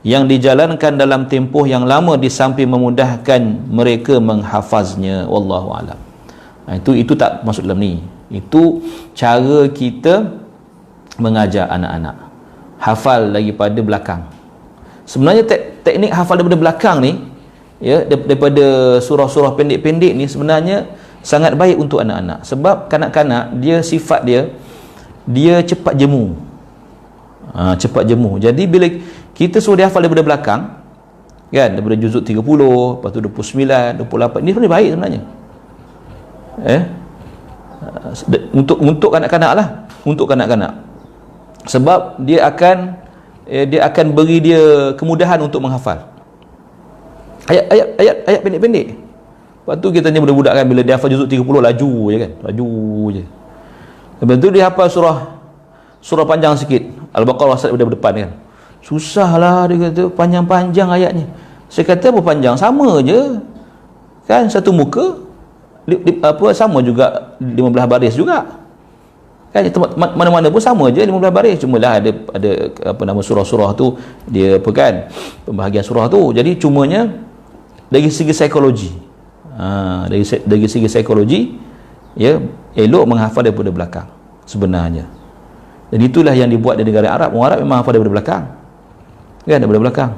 yang dijalankan dalam tempoh yang lama di samping memudahkan mereka menghafaznya. Wallahu alam. Itu tak masuk dalam ni. Itu cara kita mengajar anak-anak hafal daripada belakang. Sebenarnya teknik hafal daripada belakang ni, ya, daripada surah-surah pendek-pendek ni sebenarnya sangat baik untuk anak-anak. Sebab kanak-kanak dia sifat dia cepat jemu. Cepat jemu. Jadi bila kita suruh dia hafal daripada belakang, kan, daripada juzuk 30, lepas tu 29, 28, ni pun baik sebenarnya. Untuk kanak-kanak lah, untuk kanak-kanak, sebab dia akan beri dia kemudahan untuk menghafal ayat pendek-pendek. Lepas tu kita tanya budak-budak kan, bila dia hafal juzuk 30 laju je kan, laju je. Lepas tu dia hafal surah panjang sikit, Al-Baqarah start daripada depan kan, susah lah dia kata, panjang-panjang ayatnya. Saya kata apa panjang, sama je kan, satu muka sama juga 15 baris juga kan, mana-mana pun sama je 15 baris, cuma lah ada surah-surah tu dia apa kan, pembahagian surah tu. Jadi cumanya dari segi psikologi, dari segi psikologi, ya, elok menghafal daripada belakang sebenarnya. Dan itulah yang dibuat di negara Arab. Orang Arab memang hafal daripada belakang kan, daripada belakang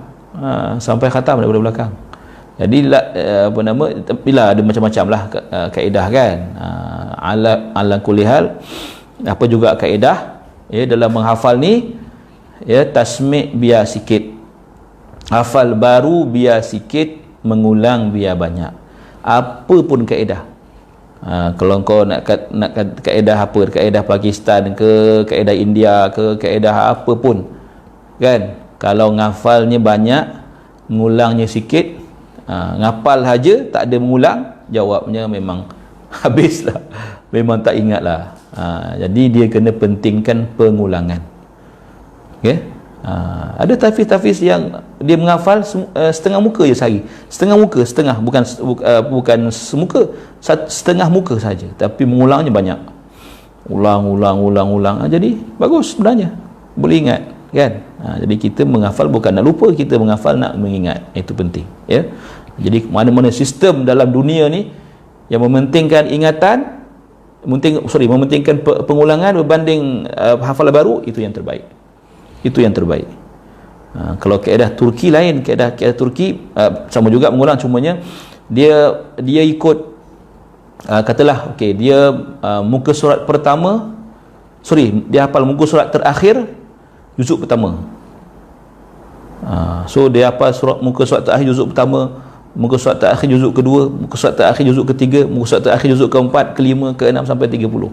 sampai khatam daripada belakang. Jadi bila ada macam-macam lah kaedah kan, ala kulli hal, apa juga kaedah, ya, dalam menghafal ni, ya, tasmi' biar sikit, hafal baru biar sikit, mengulang biar banyak. Apa pun kaedah, kalau kau nak kaedah apa, kaedah Pakistan ke, kaedah India ke, kaedah apa pun kan, kalau ngafalnya banyak, ngulangnya sikit, ngapal saja tak ada mengulang, jawabnya memang habislah, memang tak ingat lah. Jadi dia kena pentingkan pengulangan. Okay? Ada tafiz-tafiz yang dia menghafal setengah muka je sehari, setengah bukan semuka, setengah muka saja, tapi mengulangnya banyak, ulang. Jadi bagus sebenarnya, boleh ingat kan. Jadi kita menghafal bukan nak lupa, kita menghafal nak mengingat. Itu penting, ya. Jadi mana-mana sistem dalam dunia ni yang mementingkan ingatan, mementingkan pengulangan berbanding hafalan baru, itu yang terbaik. Itu yang terbaik. Kalau kaedah Turki lain, kaedah Turki sama juga mengulang, cumanya dia ikut katalah okey, dia muka surat pertama, dia hafal muka surat terakhir juzuk pertama. So dia hafal muka surat terakhir juzuk pertama, muka surat terakhir juzuk kedua, muka surat terakhir juzuk ketiga, muka surat terakhir juzuk keempat, kelima, keenam sampai 30.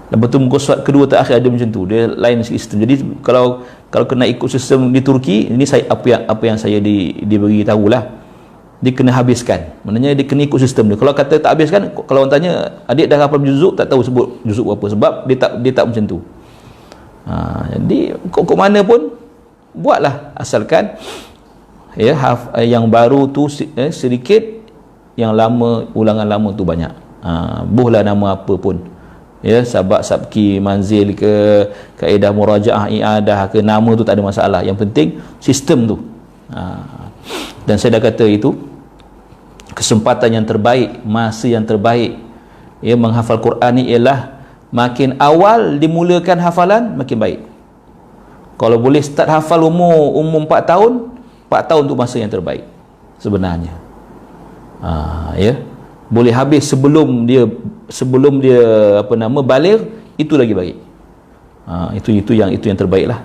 Lepas tu muka surat kedua terakhir ada macam tu, dia lain sistem. Jadi kalau kena ikut sistem di Turki, ini saya apa yang saya diberi tahulah, dia kena habiskan. Maknanya dia kena ikut sistem dia. Kalau kata tak habiskan, kalau orang tanya adik dah hafal juzuk, tak tahu sebut juzuk apa, sebab dia tak macam tu. Jadi kok mana pun buatlah, asalkan, ya, yang baru tu sedikit, yang lama, ulangan lama tu banyak. Buhlah nama apa pun, ya, sabak, sabki, manzil ke, kaedah murajaah, i'adah ke, nama tu tak ada masalah, yang penting sistem tu. Dan saya dah kata itu kesempatan yang terbaik, masa yang terbaik, ya, menghafal Quran ni ialah makin awal dimulakan hafalan, makin baik. Kalau boleh start hafal umur 4 tahun, 4 tahun tu masa yang terbaik sebenarnya. Ya, boleh habis sebelum dia baligh, itu lagi baik. Itu yang terbaik lah.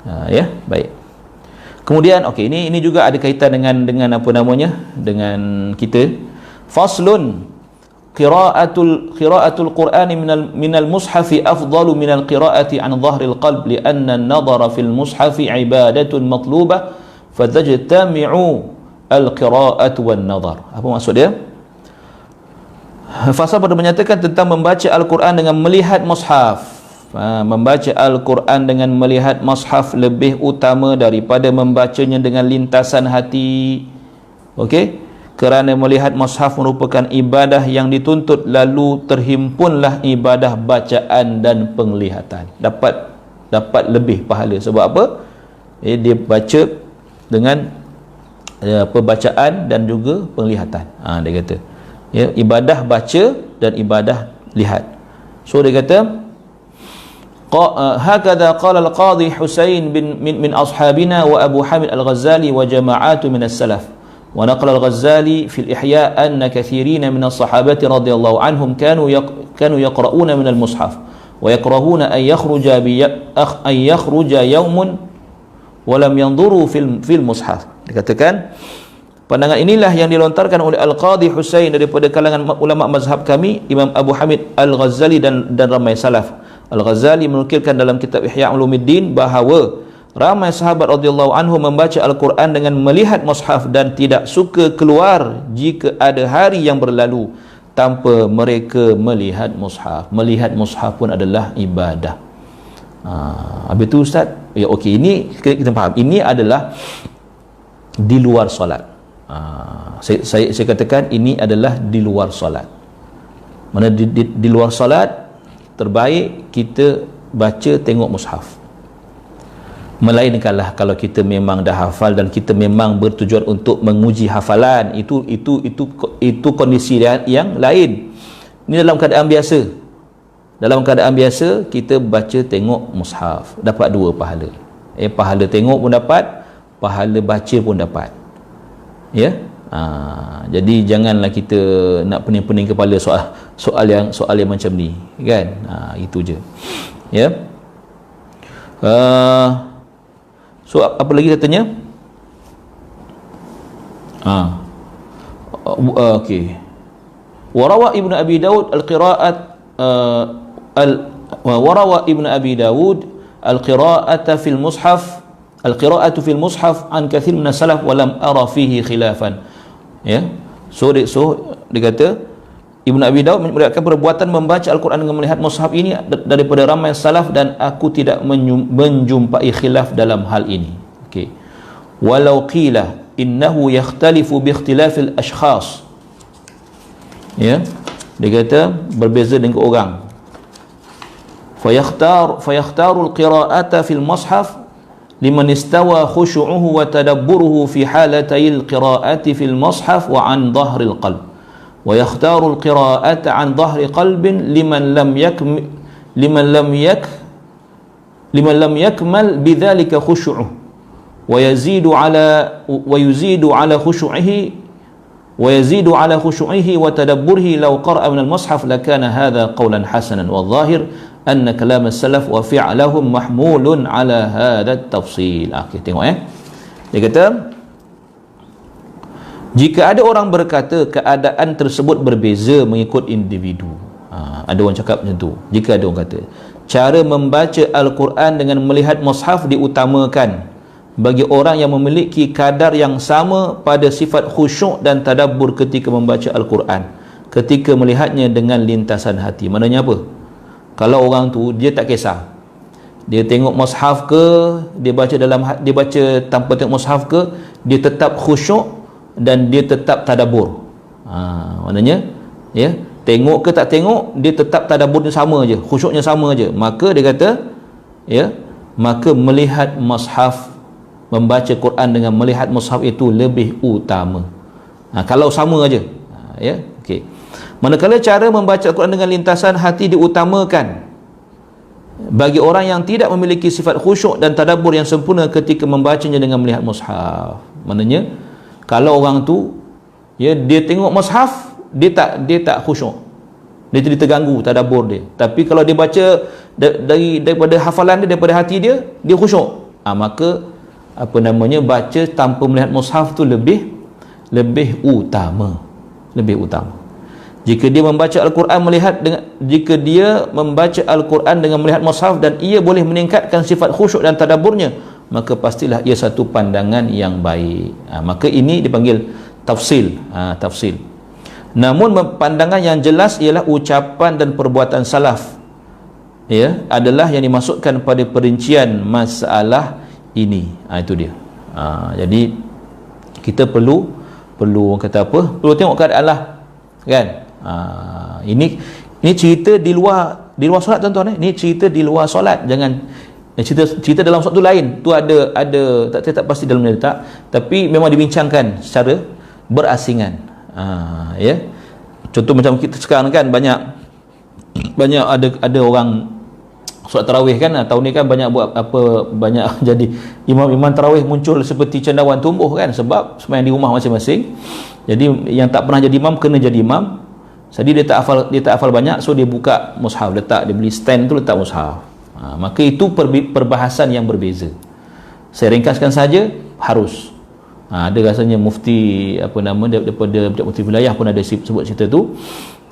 Ya, baik. Kemudian okey, ini juga ada kaitan dengan apa namanya? Dengan kita. Faslun qira'atul Qur'an minal mushafi afdalu minal qira'ati an dhahril qalb li'anna an-nadhara fil mushafi ibadatun matlubah fatajtami'u al-qira'atu wan nadhar. Apa maksud dia? Fasal pada menyatakan tentang membaca Al-Quran dengan melihat mushaf. Membaca Al-Quran dengan melihat mushaf lebih utama daripada membacanya dengan lintasan hati. Okey? Kerana melihat mushaf merupakan ibadah yang dituntut, lalu terhimpunlah ibadah bacaan dan penglihatan. Dapat lebih pahala. Sebab apa? Dia baca dengan pembacaan dan juga penglihatan. Dia kata, ya, ibadah baca dan ibadah lihat. So dia kata, hakadha qala al-qadhi Husain min ashabina wa Abu Hamid al-Ghazali wa jama'atu min as-salaf. Wa naqala al-Ghazali fi al-Ihya anna kathirina min as-sahabati radhiyallahu anhum kanu yaqra'una min al-mushaf wa yakrahuna an yakhruja yawmun wa lam yanzuru fil mushaf. Dikatakan pandangan inilah yang dilontarkan oleh Al-Qadhi Husain daripada kalangan ulama mazhab kami, Imam Abu Hamid Al-Ghazali dan ramai salaf. Al-Ghazali menukilkan dalam kitab Ihya Ulumuddin bahawa ramai sahabat radhiyallahu anhu membaca Al-Quran dengan melihat mushaf dan tidak suka keluar jika ada hari yang berlalu tanpa mereka melihat mushaf. Melihat mushaf pun adalah ibadah. Habis tu Ustaz, ya okey, ini kita faham. Ini adalah di luar solat. Saya katakan ini adalah di luar solat. Mana di luar solat terbaik kita baca tengok mushaf. Melainkanlah kalau kita memang dah hafal dan kita memang bertujuan untuk menguji hafalan, itu kondisi yang lain. Ini dalam keadaan biasa. Dalam keadaan biasa kita baca tengok mushaf, dapat dua pahala. Pahala tengok pun dapat, pahala baca pun dapat. Ya. Jadi janganlah kita nak pening-pening kepala soal yang macam ni, kan? Itu je. Ya. So apa lagi katanya? Okey. Warawa Ibnu Abi Daud al-qira'at warawa Ibnu Abi Daud al-qira'ata fil mushaf al-qira'atu fil mushaf an kathir min as-salaf wa lam ara fihi khilafan. Ya. So dia kata Ibnu Abi Daud meriwayatkan perbuatan membaca Al-Quran dengan melihat mushaf ini daripada ramai salaf dan aku tidak menjumpai khilaf dalam hal ini. Okey. Walau qila innahu yakhtalifu bi ikhtilafil ashkhas. Ya. Dia kata berbeza dengan orang. Fayakhtaru al-qira'ata fil mushaf liman istawa khushu'uhu wa tadabburuhu fi halatayil qira'ati fil mushaf wa an dhahril qalb. ويختار القراءة عن ظهر قلب لمن لم يكمل بذلك خشوعه ويزيد على خشوعه وتدبره لو قرأ من المصحف لكان هذا قولا حسنا والظاهر أن كلام السلف وفعلهم محمول على هذا التفصيل. Tengok dia kata, jika ada orang berkata keadaan tersebut berbeza mengikut individu. Ada orang cakap macam tu. Jika ada orang kata cara membaca Al-Quran dengan melihat mushaf diutamakan bagi orang yang memiliki kadar yang sama pada sifat khusyuk dan tadabbur ketika membaca Al-Quran, ketika melihatnya dengan lintasan hati. Maknanya apa? Kalau orang tu dia tak kisah, dia tengok mushaf ke, dia baca tanpa tengok mushaf ke, dia tetap khusyuk dan dia tetap tadabbur. Maknanya ya, tengok ke tak tengok, dia tetap tadabburnya sama je, khusyuknya sama je. Maka dia kata ya, maka melihat mushaf, membaca Quran dengan melihat mushaf itu lebih utama. Kalau sama aja. Ya, okey. Manakala cara membaca Al-Quran dengan lintasan hati diutamakan bagi orang yang tidak memiliki sifat khusyuk dan tadabbur yang sempurna ketika membacanya dengan melihat mushaf. Maknanya kalau orang tu ya, dia tengok mushaf, dia tak khusyuk, dia jadi terganggu tadabbur dia. Tapi kalau dia baca daripada hafalan dia, daripada hati dia, dia khusyuk. maka apa namanya, baca tanpa melihat mushaf tu lebih utama. Jika dia membaca Al-Quran jika dia membaca Al-Quran dengan melihat mushaf dan ia boleh meningkatkan sifat khusyuk dan tadabburnya, maka pastilah ia satu pandangan yang baik. Maka ini dipanggil tafsil. Namun pandangan yang jelas ialah ucapan dan perbuatan salaf, ya, adalah yang dimasukkan pada perincian masalah ini. Itu dia. Jadi kita perlu orang kata apa? Perlu tengok keadaan lah, kan? Ini cerita di luar solat, tuan-tuan. Ini cerita di luar solat. Jangan cerita dalam solat tu lain. Tu ada tak pasti dalamnya tak, tapi memang dibincangkan secara berasingan. Ya. Contoh macam kita sekarang kan banyak ada orang solat tarawih kan, tahun ni kan banyak jadi imam tarawih muncul seperti cendawan tumbuh kan, sebab sembahyang di rumah masing-masing. Jadi yang tak pernah jadi imam kena jadi imam. Jadi dia tak hafal banyak, so dia buka mushaf, dia beli stand tu, letak mushaf. Maka itu perbahasan yang berbeza. Saya ringkaskan saja, harus. Ada rasanya mufti daripada mufti wilayah pun ada sebut cerita tu,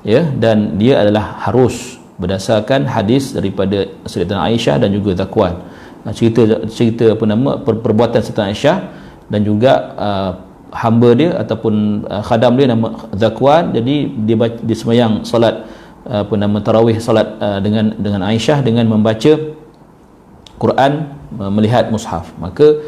ya, dan dia adalah harus berdasarkan hadis daripada Sayyidatina Aisyah dan juga Zakwan. Cerita perbuatan Sayyidatina Aisyah dan juga hamba dia ataupun khadam dia nama Zakwan. Jadi dia sembahyang solat tarawih, solat dengan Aisyah dengan membaca Quran melihat mushaf. Maka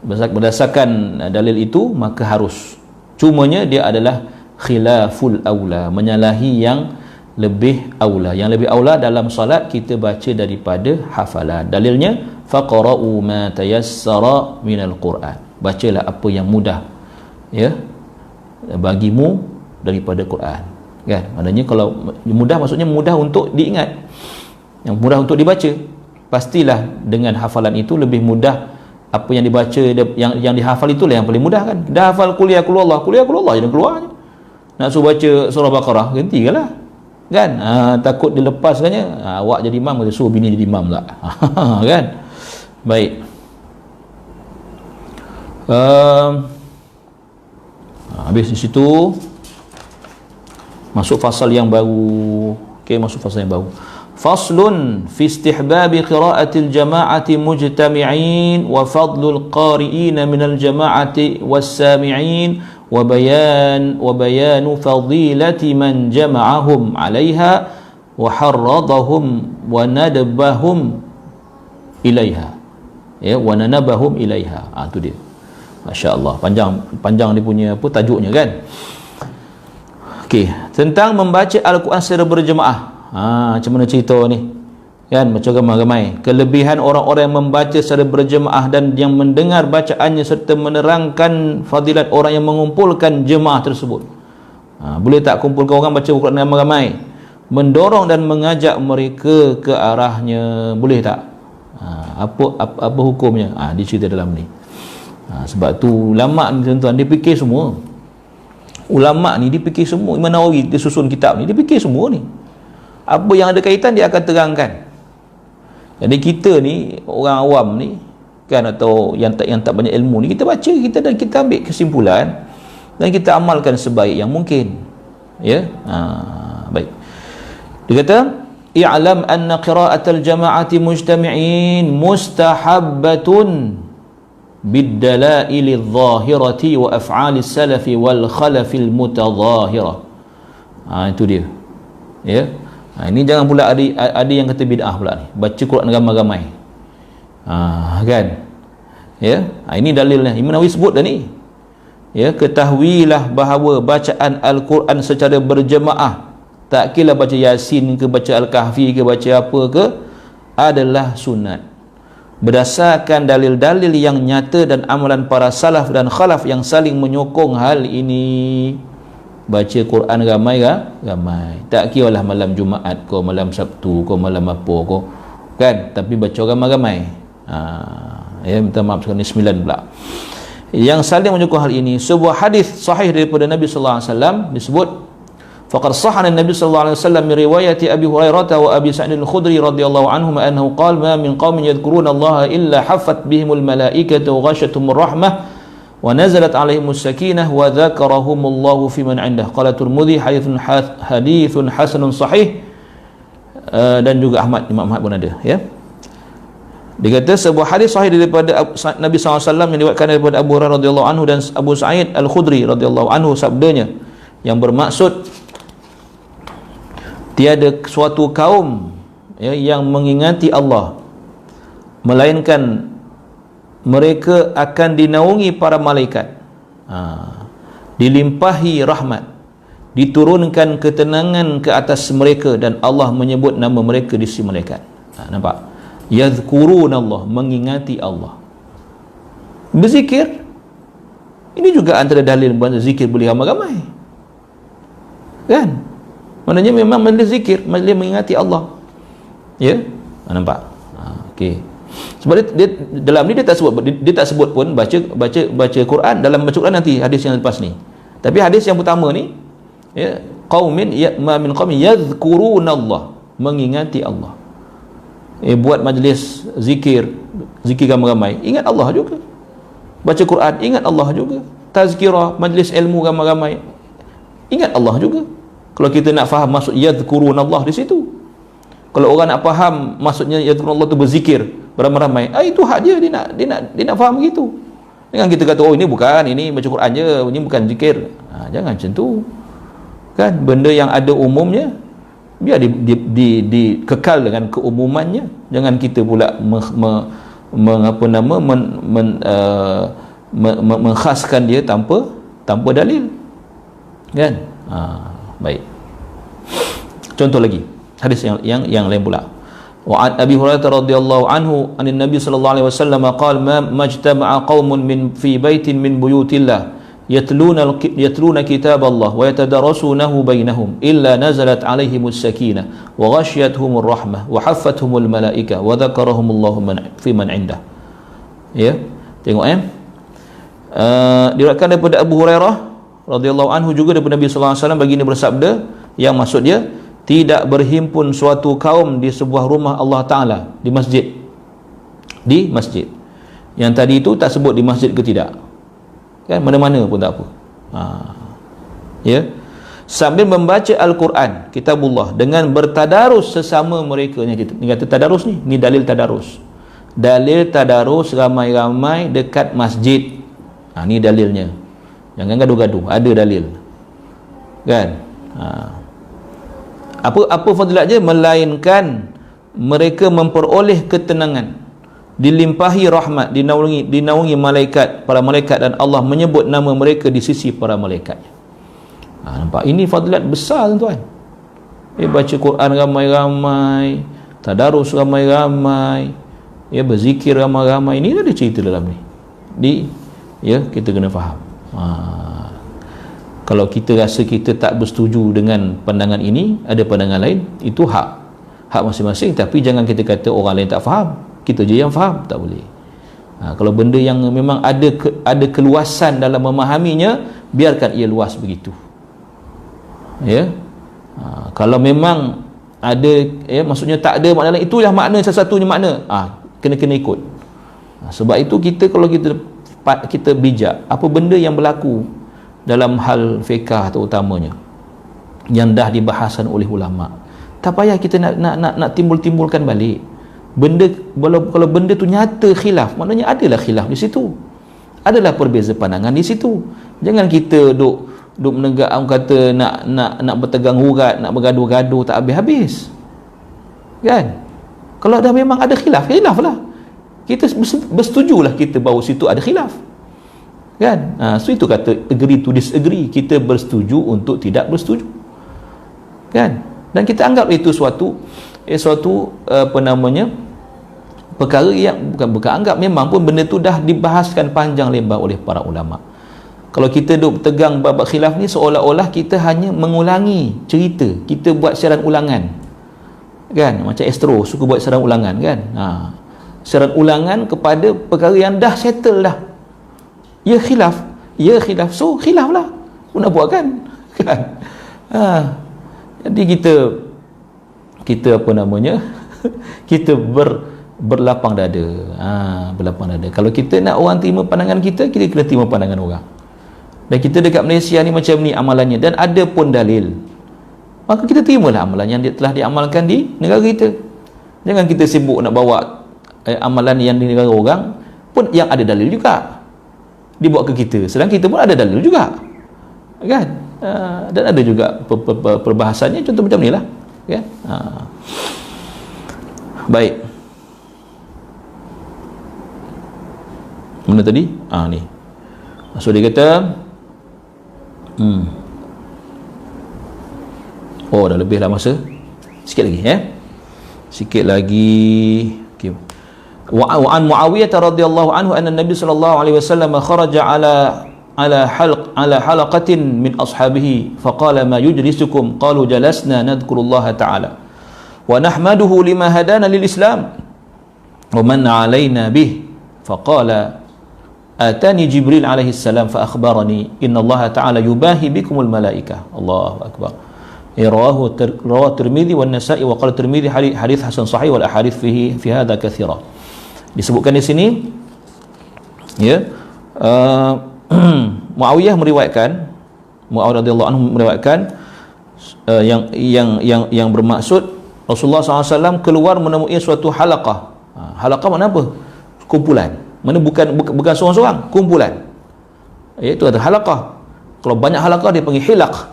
berdasarkan dalil itu, maka harus. Cumanya dia adalah khilaful aula, menyalahi yang lebih aula. Yang lebih aula dalam solat kita baca daripada hafalan. Dalilnya faqra'u ma tayassara minal Quran, bacalah apa yang mudah, ya, bagimu daripada Quran, kan? Maknanya kalau mudah, maksudnya mudah untuk diingat, yang mudah untuk dibaca. Pastilah dengan hafalan itu lebih mudah. Apa yang dibaca, yang dihafal itulah yang paling mudah, kan? Dah hafal kuliah kulullah jangan keluar je. Nak suruh baca surah Baqarah, gantikanlah, kan? Takut dilepaskannya, awak jadi imam, kita suruh bini jadi imam pula. Kan? Baik. Habis di situ masuk fasal yang baru. Faslun fi istihbabi qira'atil jama'ati mujtami'in wa fadlul qari'in minal jama'ati was-sami'in wa bayanu fadilati man jama'ahum 'alayha wa harradahum wa nadbahum ilaiha, ya, wa nanabahum ilaiha. Itu dia. Masya-Allah, panjang dia punya tajuknya, kan? Okey, tentang membaca Al-Quran secara berjemaah. Macam mana cerita ni, kan? Macam ramai-ramai kelebihan orang-orang yang membaca secara berjemaah dan yang mendengar bacaannya serta menerangkan fadilat orang yang mengumpulkan jemaah tersebut. Boleh tak kumpulkan orang baca Al-Quran ramai-ramai, mendorong dan mengajak mereka ke arahnya? Boleh tak? Apa hukumnya? Dia cerita dalam ni. Sebab tu ulama ni, tuan-tuan, dia fikir semua. Ulama ni dia fikir semua. Imam Nawawi dia susun kitab ni, dia fikir semua ni. Apa yang ada kaitan dia akan terangkan. Jadi kita ni orang awam ni, kan, atau yang tak banyak ilmu ni, kita baca, dan kita ambil kesimpulan dan kita amalkan sebaik yang mungkin, ya. Baik. Dia kata i'lam anna qira'atal jama'ati mujtami'in mustahabbatun bid-dalail adh-dhahirati wa af'alis salafi wal khalafil mutadhahirah. Itu dia, ya. Ini jangan pula ada yang kata bid'ah pula ni, baca Quran ramai-ramai, kan, ya. Ini dalilnya Imam Nawawi sebut dah ni, ya. Ketahuilah bahawa bacaan Al-Quran secara berjemaah, tak kira baca Yasin ke, baca Al-Kahfi ke, baca apa ke, adalah sunat berdasarkan dalil-dalil yang nyata dan amalan para salaf dan khalaf yang saling menyokong hal ini. Baca Quran ramai, tak kira lah malam Jumaat ko, malam Sabtu ko, malam apa ko, kan, tapi baca ramai-ramai. Ya, minta maaf sekarang ni 9 pula. Yang saling menyokong hal ini, sebuah hadis sahih daripada Nabi sallallahu alaihi wasallam disebut, Faqad sahha an-nabi sallallahu alaihi wasallam min riwayati Abi Hurairah wa Abi Sa'id al-Khudri radhiyallahu anhum annahu qala ma min qaumin yadhkuruna Allah illa haffat bihimul malaikatu wa ghashiyatuhumur rahmah wa nazalat alaihimus sakinah wa dzakarahumullahu fi man 'indah. Qala Tirmidzi hadithun hasanun sahih, dan juga Imam Ahmad pun ada, ya. Dia kata sebuah hadis sahih daripada Nabi SAW yang diriwayatkan daripada Abu Hurairah radhiyallahu anhu dan Abu Sa'id al-Khudri radhiyallahu anhu, sabdanya yang bermaksud tiada suatu kaum, ya, yang mengingati Allah melainkan mereka akan dinaungi para malaikat, dilimpahi rahmat, diturunkan ketenangan ke atas mereka, dan Allah menyebut nama mereka di sisi malaikat. Nampak? Yadhkuruna Allah, mengingati Allah. Berzikir, ini juga antara dalil bahawa zikir boleh ramai-ramai, kan? Maknanya memang majlis zikir, majlis mengingati Allah, ya. Nampak? Okey. Sebab dia dalam ni dia tak sebut pun baca Quran. Dalam baca Quran nanti hadis yang lepas ni. Tapi hadis yang pertama ni, ya, qaumin ma min qaumin yadhkuruna Allah, mengingati Allah. Buat majlis zikir ramai-ramai, ingat Allah juga. Baca Quran, ingat Allah juga. Tazkirah, majlis ilmu ramai-ramai, ingat Allah juga. Kalau kita nak faham maksud yadhkuruna Allah di situ. Kalau orang nak faham maksudnya yadhkuruna Allah tu berzikir beramai-ramai, itu hak dia, dia nak faham begitu. Jangan kita kata, oh ini bukan, ini baca Quran je, ini bukan zikir. Jangan macam tu, kan? Benda yang ada umumnya biar dikekal dengan keumumannya. Jangan kita pula mengkhaskan dia tanpa dalil, kan? Baik. Contoh lagi hadis yang lain pula. Wa an Abi Hurairah radhiyallahu anhu anin Nabi sallallahu alaihi wasallam qala ma majtama'a qaumun min fi baitin min buyutillah yatluna kitab Allah wa yatadarasunahu bainahum illa nazalat alaihimus sakinah wa ghashiyatuhumur rahmah wa haffathumul malaika wa dzakarahumullahu fi man 'indah. Ya, tengok, diriwayatkan daripada Abu Hurairah radhiyallahu anhu juga daripada Nabi sallallahu alaihi wasallam begini bersabda, yang maksud dia, tidak berhimpun suatu kaum di sebuah rumah Allah Ta'ala, di masjid. Yang tadi itu tak sebut di masjid ke tidak, kan? Mana-mana pun tak apa. Ya, sambil membaca Al-Quran, kitabullah, dengan bertadarus sesama mereka. Ni kata tadarus ni dalil tadarus. Dalil tadarus ramai-ramai dekat masjid. Ni dalilnya. Jangan gaduh-gaduh, ada dalil, kan? Apa fadilatnya? Melainkan mereka memperoleh ketenangan, dilimpahi rahmat, dinaungi malaikat, para malaikat, dan Allah menyebut nama mereka di sisi para malaikat. Nampak? Ini fadilat besar, tuan. Baca Quran ramai-ramai, tadarus ramai-ramai, berzikir ramai-ramai. Ini ada cerita dalam ni. Kita kena faham. Kalau kita rasa kita tak bersetuju dengan pandangan ini, ada pandangan lain, itu hak masing-masing. Tapi jangan kita kata orang lain tak faham, kita je yang faham. Tak boleh. Kalau benda yang memang ada keluasan dalam memahaminya, biarkan ia luas begitu, ya. Kalau memang ada, maksudnya tak ada makna lain, itulah makna, satu-satunya makna, kena ikut. Sebab itu kalau kita bijak apa benda yang berlaku dalam hal fiqah terutamanya yang dah dibahasan oleh ulama, tak payah kita nak timbulkan balik benda. Kalau benda tu nyata khilaf, maknanya adalah khilaf di situ, adalah perbeza pandangan di situ. Jangan kita duk menegak, orang kata nak bertegang urat, nak bergaduh-gaduh tak habis-habis, kan? Kalau dah memang ada khilaf lah, kita bersetujulah kita bahawa situ ada khilaf, kan? So itu kata agree to disagree, kita bersetuju untuk tidak bersetuju, kan? Dan kita anggap itu suatu perkara yang bukan anggap, memang pun benda tu dah dibahaskan panjang lebar oleh para ulama. Kalau kita duk tegang bab khilaf ni, seolah-olah kita hanya mengulangi cerita, kita buat siaran ulangan, kan? Macam Astro suka buat siaran ulangan, kan? Siaran ulangan kepada perkara yang dah settle dah. Ya khilaf, so khilaf lah, nak buat, kan? Jadi kita apa namanya kita berlapang dada. Berlapang dada. Kalau kita nak orang terima pandangan kita kena terima pandangan orang. Dan kita dekat Malaysia ni macam ni amalannya, dan ada pun dalil, maka kita terimalah amalan yang telah diamalkan di negara kita. Jangan kita sibuk nak bawa amalan yang di negara orang pun yang ada dalil juga dibawa ke kita, sedang kita pun ada dalil juga, kan? Dan ada juga perbahasannya, contoh macam ni lah, kan? Baik, mana tadi? Ni. So dia kata dah lebih lah masa. Sikit lagi, sikit lagi. Okay. Wa an Muawiyah radhiyallahu anhu anna Nabi sallallahu alaihi wasallam kharaja ala halaqatin min ashabihi faqala ma yujlisukum qalu jalasna nadhkurullaha ta'ala wa nahmaduhu lima hadana lil Islam wa manna alaina bih faqala atani Jibril alaihi salam fa akhbarani inna Allah ta'ala yubahi bikumul malaikah. Allahu akbar. Rawahu Tirmidzi wan Nasa'i wa qala Tirmidzi hadits hasan sahih wal ahadits fi hadha katsira. Disebutkan di sini Muawiyah radhiyallahu anhu meriwayatkan yang bermaksud Rasulullah SAW keluar menemui suatu halaqah. Halaqah makna apa? Kumpulan. Mana bukan seorang-seorang, kumpulan. Iaitu ada halaqah. Kalau banyak halaqah dia panggil hilaq.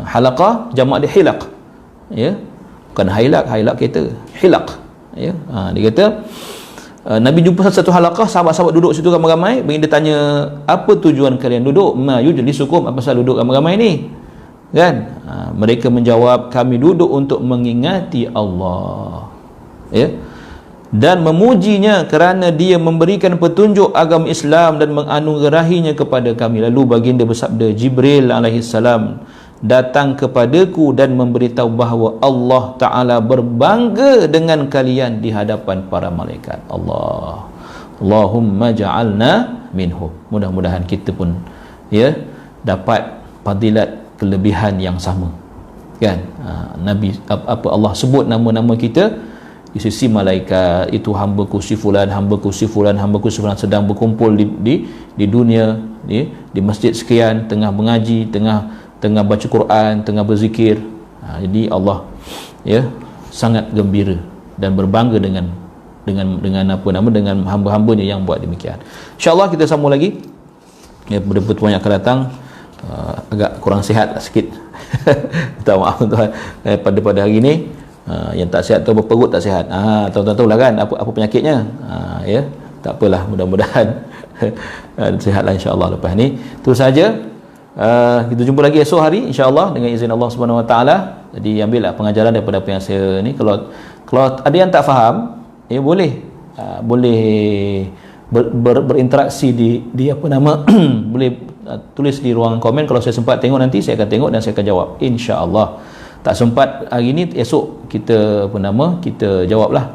Halaqah jamak dia hilaq. Bukan hailaq kita, hilaq. Dia kata Nabi jumpa satu halaqah, sahabat-sahabat duduk situ ramai-ramai. Dia tanya, apa tujuan kalian duduk? Ma yujlisukum, apa pasal duduk ramai-ramai ni? Kan? Mereka menjawab, kami duduk untuk mengingati Allah, dan memujinya kerana dia memberikan petunjuk agama Islam dan menganugerahinya kepada kami. Lalu baginda bersabda, Jibril alaihissalam datang kepadaku dan memberitahu bahawa Allah Ta'ala berbangga dengan kalian di hadapan para malaikat. Allahumma ja'alna minhum. Mudah-mudahan kita pun dapat fadilat kelebihan yang sama, kan? Nabi apa Allah sebut nama-nama kita di sisi malaikat, itu hamba-Ku si fulan, hamba-Ku si fulan, hamba-Ku si fulan sedang berkumpul di dunia, di masjid sekian, tengah mengaji, tengah baca Quran, tengah berzikir. Jadi Allah sangat gembira dan berbangga dengan dengan hamba-hambanya yang buat demikian. InsyaAllah kita sambung lagi. Betul-betul yang akan datang. Agak kurang sihat sikit. Minta maaf tuan pada hari ini. Yang tak sihat tu perut tak sihat. Tuan-tuan tahu lah kan apa penyakitnya. Tak apalah, mudah-mudahan sihatlah insya-Allah lepas ni. Itu saja. Kita jumpa lagi esok hari insya-Allah dengan izin Allah Subhanahu Wa Taala. Jadi ambillah pengajaran daripada apa yang saya ni. Kalau ada yang tak faham, boleh berinteraksi di apa nama boleh tulis di ruangan komen. Kalau saya sempat tengok nanti saya akan tengok dan saya akan jawab insya-Allah. Tak sempat hari ni, esok kita kita jawablah.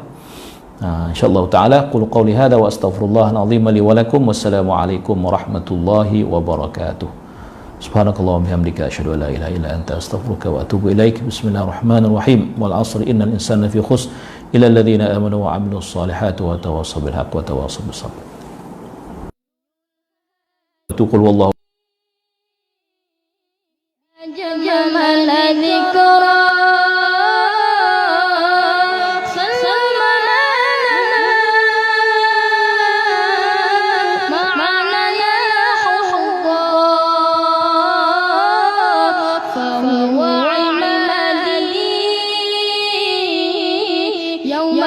InsyaAllah ta'ala. Qul qawli hadha wa astaghfirullahal azim li wa lakum. Wassalamualaikum warahmatullahi wabarakatuh. Subhanakallah wa bihamdika asyhadu an la ilaha illa anta astaghfiruka wa atubu ilaik. Bismillahirrahmanirrahim. Wal 'asri innal insana lafi khusr illa alladhina amanu wa 'amilus solihati wa tawassaw bil haqqi wa tawassaw bis sabr. Qul wallahu جمال ذكرى سلمنا معنا حظا فهو عمادي يوم